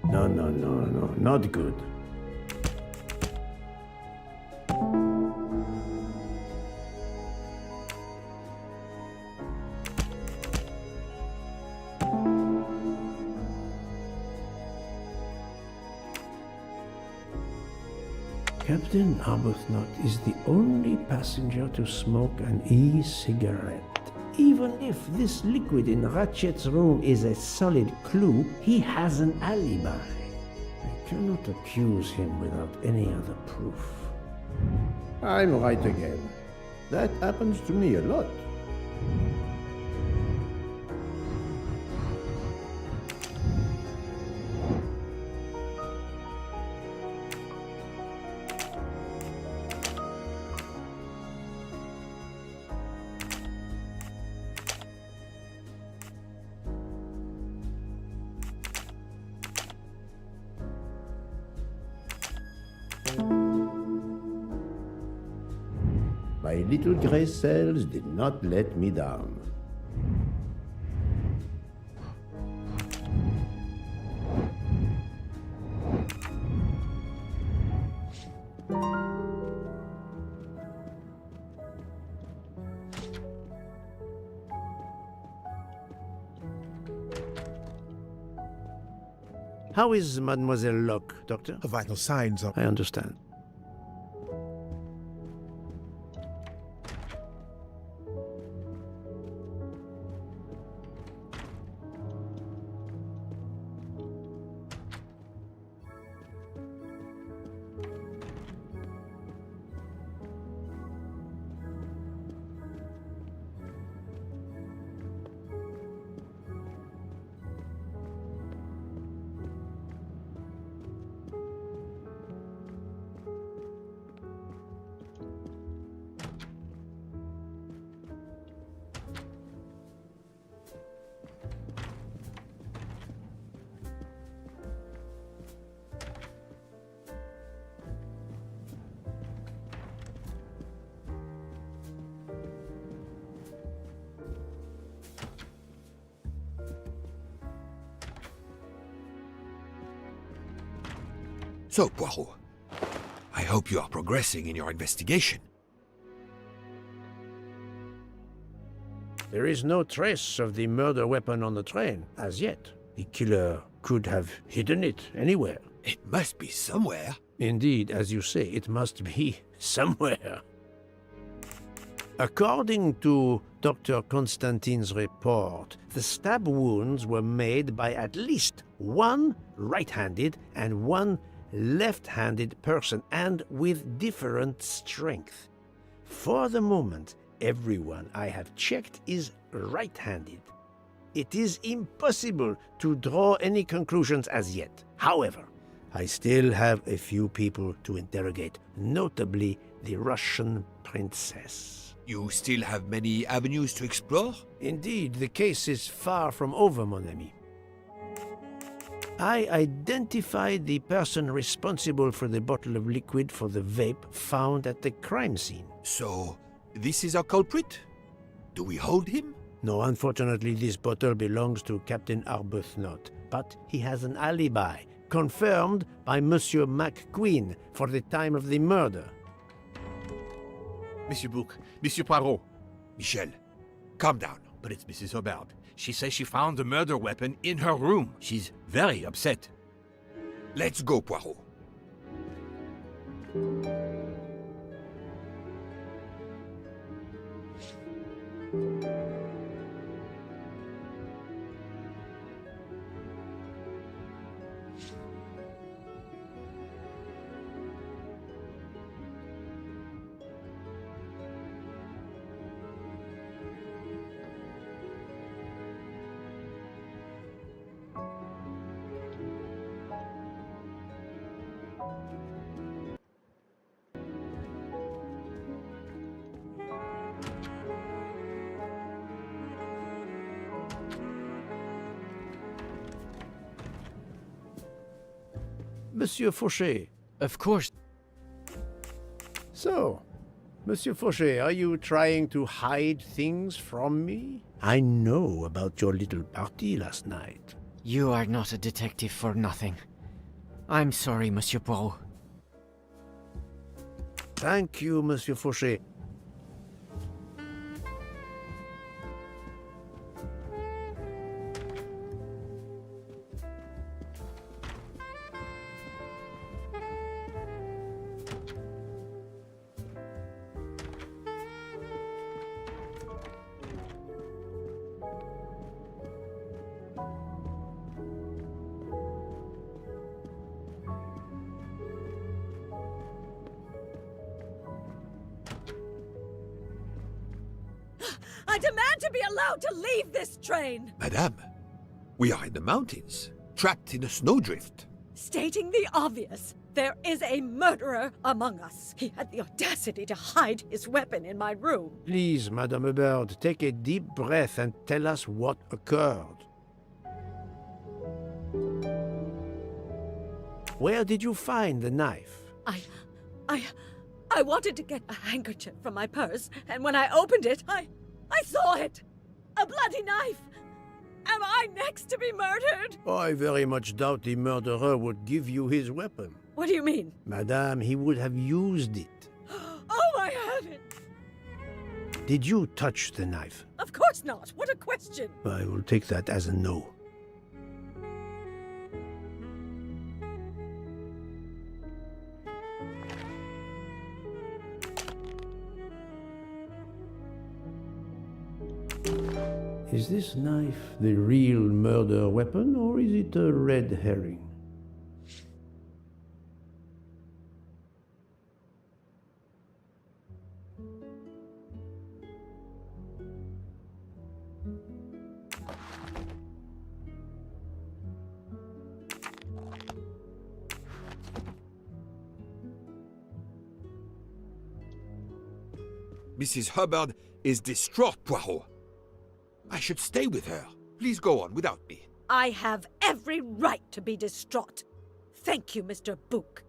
No, not good. Captain Arbuthnot is the only passenger to smoke an e-cigarette. Even if this liquid in Ratchet's room is a solid clue, he has an alibi. I cannot accuse him without any other proof. I'm right again. That happens to me a lot. My little gray cells did not let me down. How is Mademoiselle Locke, Doctor? Her vital signs are... I understand. So, Poirot, I hope you are progressing in your investigation. There is no trace of the murder weapon on the train, as yet. The killer could have hidden it anywhere. It must be somewhere. Indeed, as you say, it must be somewhere. According to Dr. Constantine's report, the stab wounds were made by at least one right-handed and one left-handed person, and with different strength. For the moment, everyone I have checked is right-handed. It is impossible to draw any conclusions as yet. However, I still have a few people to interrogate, notably the Russian princess. You still have many avenues to explore? Indeed, the case is far from over, mon ami. I identified the person responsible for the bottle of liquid for the vape found at the crime scene. So, this is our culprit? Do we hold him? No, unfortunately, this bottle belongs to Captain Arbuthnot, but he has an alibi, confirmed by Monsieur McQueen for the time of the murder. Monsieur Bouc, Monsieur Poirot. Michel, calm down. But it's Mrs. Hubbard. She says she found the murder weapon in her room. She's very upset. Let's go, Poirot. Monsieur Fauché. Of course. So, Monsieur Fauché, are you trying to hide things from me? I know about your little party last night. You are not a detective for nothing. I'm sorry, Monsieur Poirot. Thank you, Monsieur Fauché. I demand to be allowed to leave this train! Madame, we are in the mountains, trapped in a snowdrift. Stating the obvious, there is a murderer among us. He had the audacity to hide his weapon in my room. Please, Madame Hubbard, take a deep breath and tell us what occurred. Where did you find the knife? I wanted to get a handkerchief from my purse, and when I opened it, I saw it! A bloody knife! Am I next to be murdered? I very much doubt the murderer would give you his weapon. What do you mean? Madame, he would have used it. Oh, I haven't! Did you touch the knife? Of course not! What a question! I will take that as a no. Is this knife the real murder weapon, or is it a red herring? Mrs. Hubbard is distraught, Poirot. I should stay with her. Please go on without me. I have every right to be distraught. Thank you, Mr. Bouc.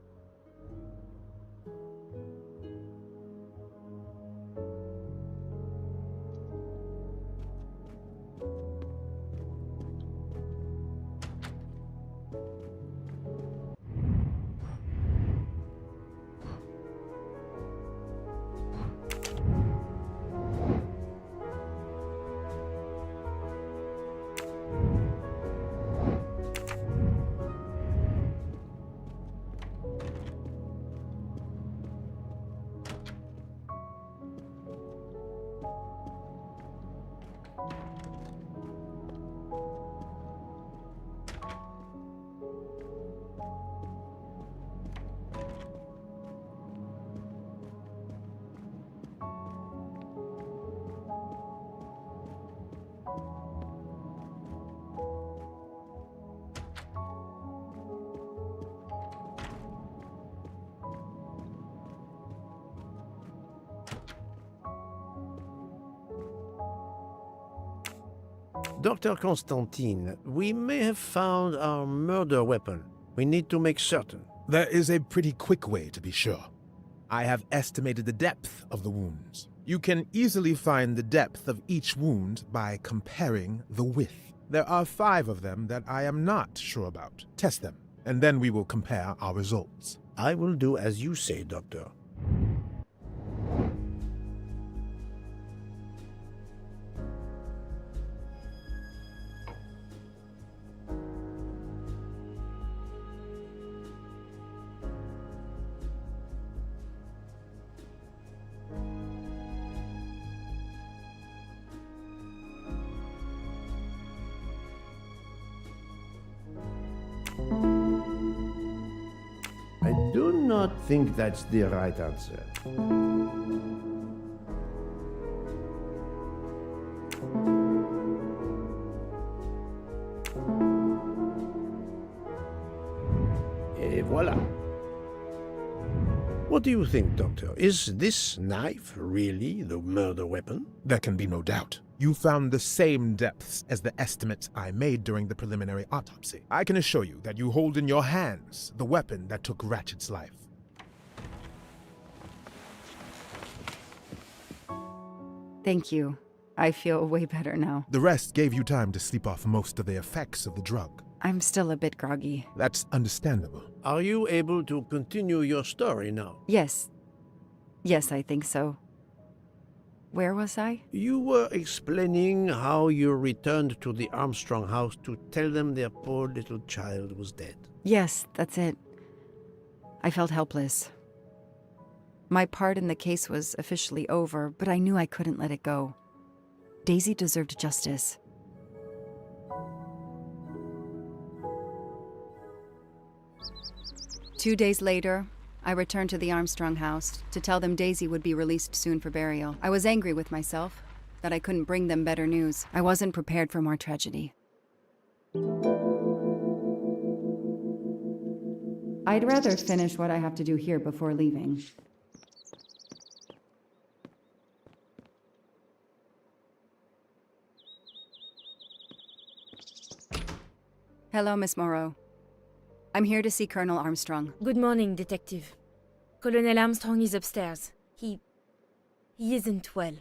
Dr. Constantine, we may have found our murder weapon. We need to make certain. There is a pretty quick way to be sure. I have estimated the depth of the wounds. You can easily find the depth of each wound by comparing the width. There are 5 of them that I am not sure about. Test them, and then we will compare our results. I will do as you say, Doctor. I do not think that's the right answer. Et voilà. What do you think, Doctor? Is this knife really the murder weapon? There can be no doubt. You found the same depths as the estimates I made during the preliminary autopsy. I can assure you that you hold in your hands the weapon that took Ratchet's life. Thank you. I feel way better now. The rest gave you time to sleep off most of the effects of the drug. I'm still a bit groggy. That's understandable. Are you able to continue your story now? Yes. Yes, I think so. Where was I? You were explaining how you returned to the Armstrong house to tell them their poor little child was dead. Yes, that's it. I felt helpless. My part in the case was officially over, but I knew I couldn't let it go. Daisy deserved justice. Two days later, I returned to the Armstrong house to tell them Daisy would be released soon for burial. I was angry with myself that I couldn't bring them better news. I wasn't prepared for more tragedy. I'd rather finish what I have to do here before leaving. Hello, Miss Moreau. I'm here to see Colonel Armstrong. Good morning, Detective. Colonel Armstrong is upstairs. He isn't well.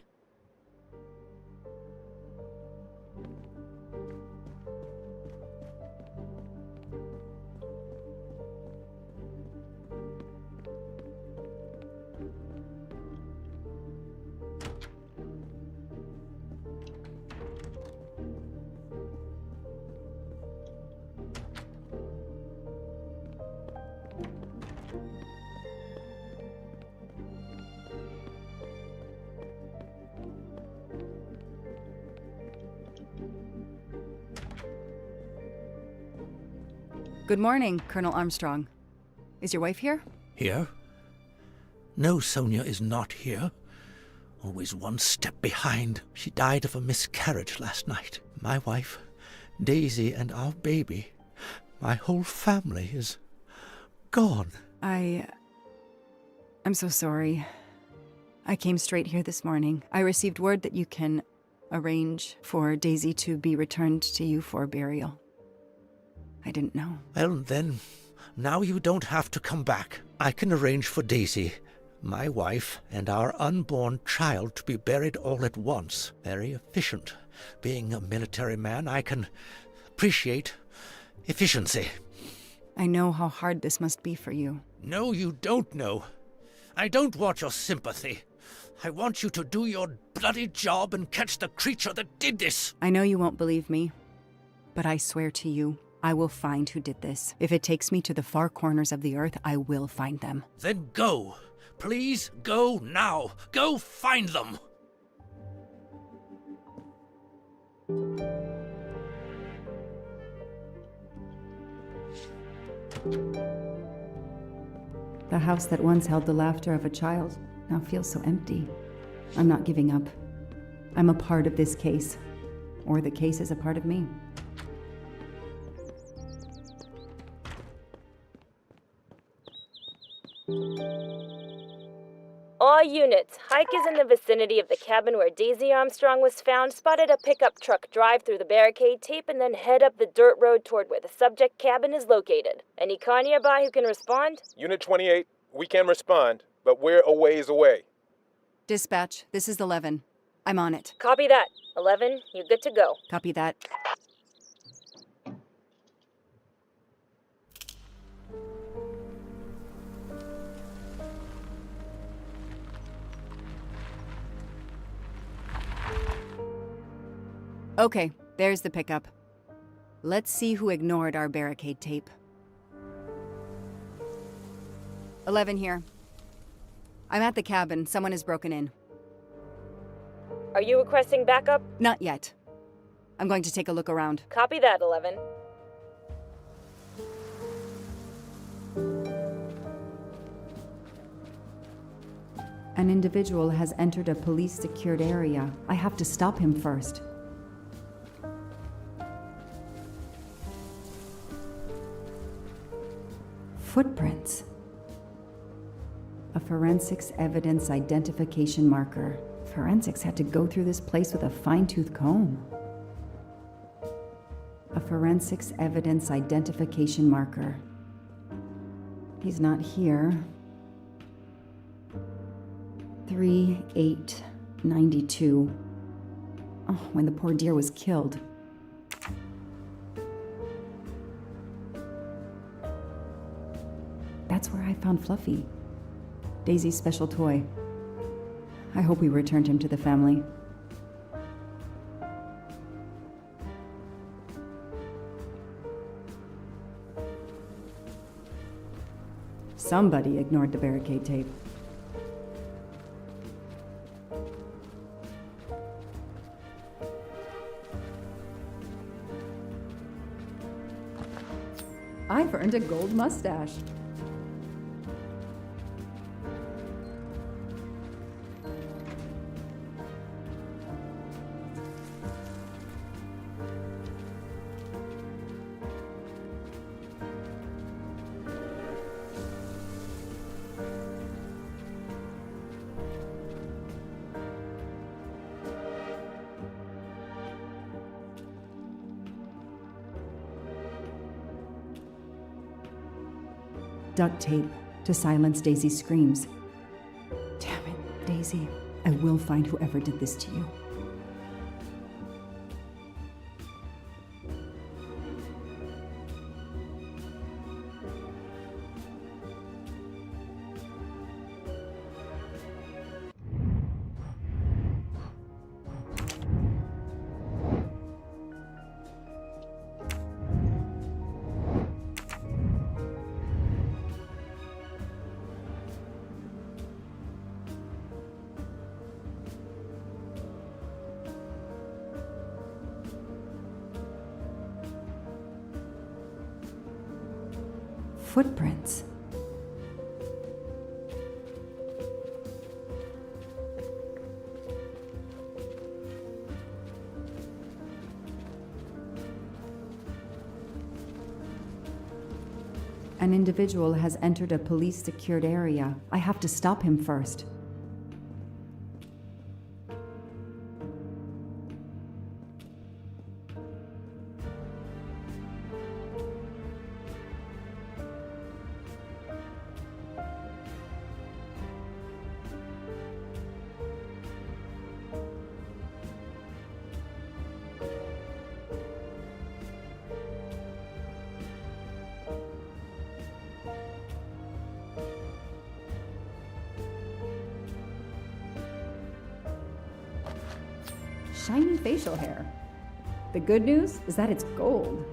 Good morning, Colonel Armstrong. Is your wife here? Here? No, Sonia is not here. Always one step behind. She died of a miscarriage last night. My wife, Daisy, and our baby. My whole family is gone. I'm so sorry. I came straight here this morning. I received word that you can arrange for Daisy to be returned to you for burial. I didn't know. Well, then, now you don't have to come back. I can arrange for Daisy, my wife, and our unborn child to be buried all at once. Very efficient. Being a military man, I can appreciate efficiency. I know how hard this must be for you. No, you don't know. I don't want your sympathy. I want you to do your bloody job and catch the creature that did this. I know you won't believe me, but I swear to you, I will find who did this. If it takes me to the far corners of the earth, I will find them. Then go. Please go now. Go find them. The house that once held the laughter of a child now feels so empty. I'm not giving up. I'm a part of this case, or the case is a part of me. All units, Hike is in the vicinity of the cabin where Daisy Armstrong was found, spotted a pickup truck drive through the barricade tape, and then head up the dirt road toward where the subject cabin is located. Any car nearby who can respond? Unit 28, we can respond, but we're a ways away. Dispatch, this is 11. I'm on it. Copy that. 11, you're good to go. Copy that. Okay, there's the pickup. Let's see who ignored our barricade tape. 11 here. I'm at the cabin. Someone has broken in. Are you requesting backup? Not yet. I'm going to take a look around. Copy that, 11. An individual has entered a police-secured area. I have to stop him first. Footprints. A forensics evidence identification marker. Forensics had to go through this place with a fine-tooth comb. A forensics evidence identification marker. He's not here. 3/8/92. Oh, when the poor deer was killed. That's where I found Fluffy. Daisy's special toy. I hope we returned him to the family. Somebody ignored the barricade tape. I've earned a gold mustache. Duct tape to silence Daisy's screams. Damn it, Daisy. I will find whoever did this to you. Footprints. An individual has entered a police-secured area. I have to stop him first. Shiny facial hair. The good news is that it's gold.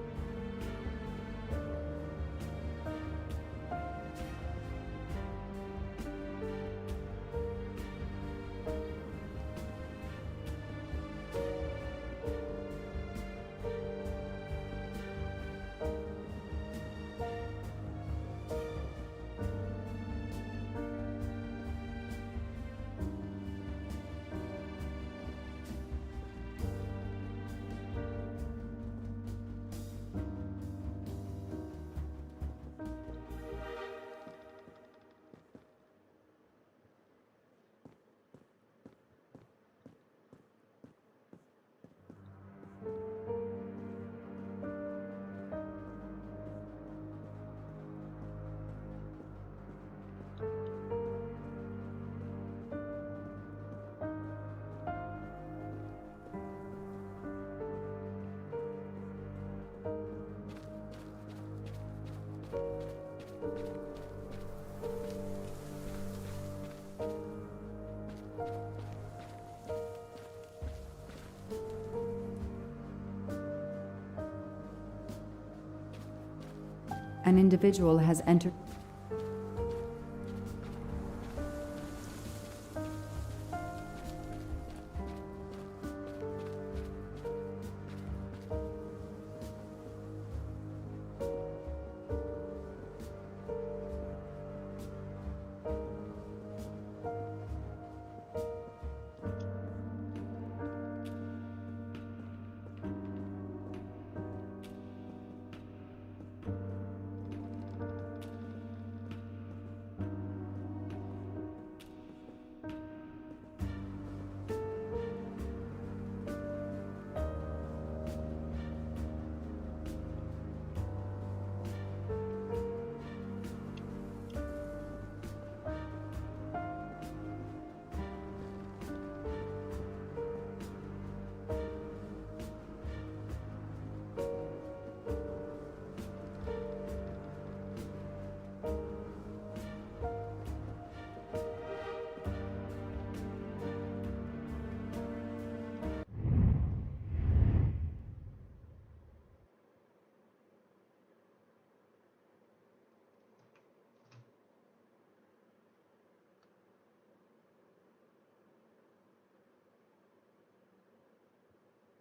An individual has entered.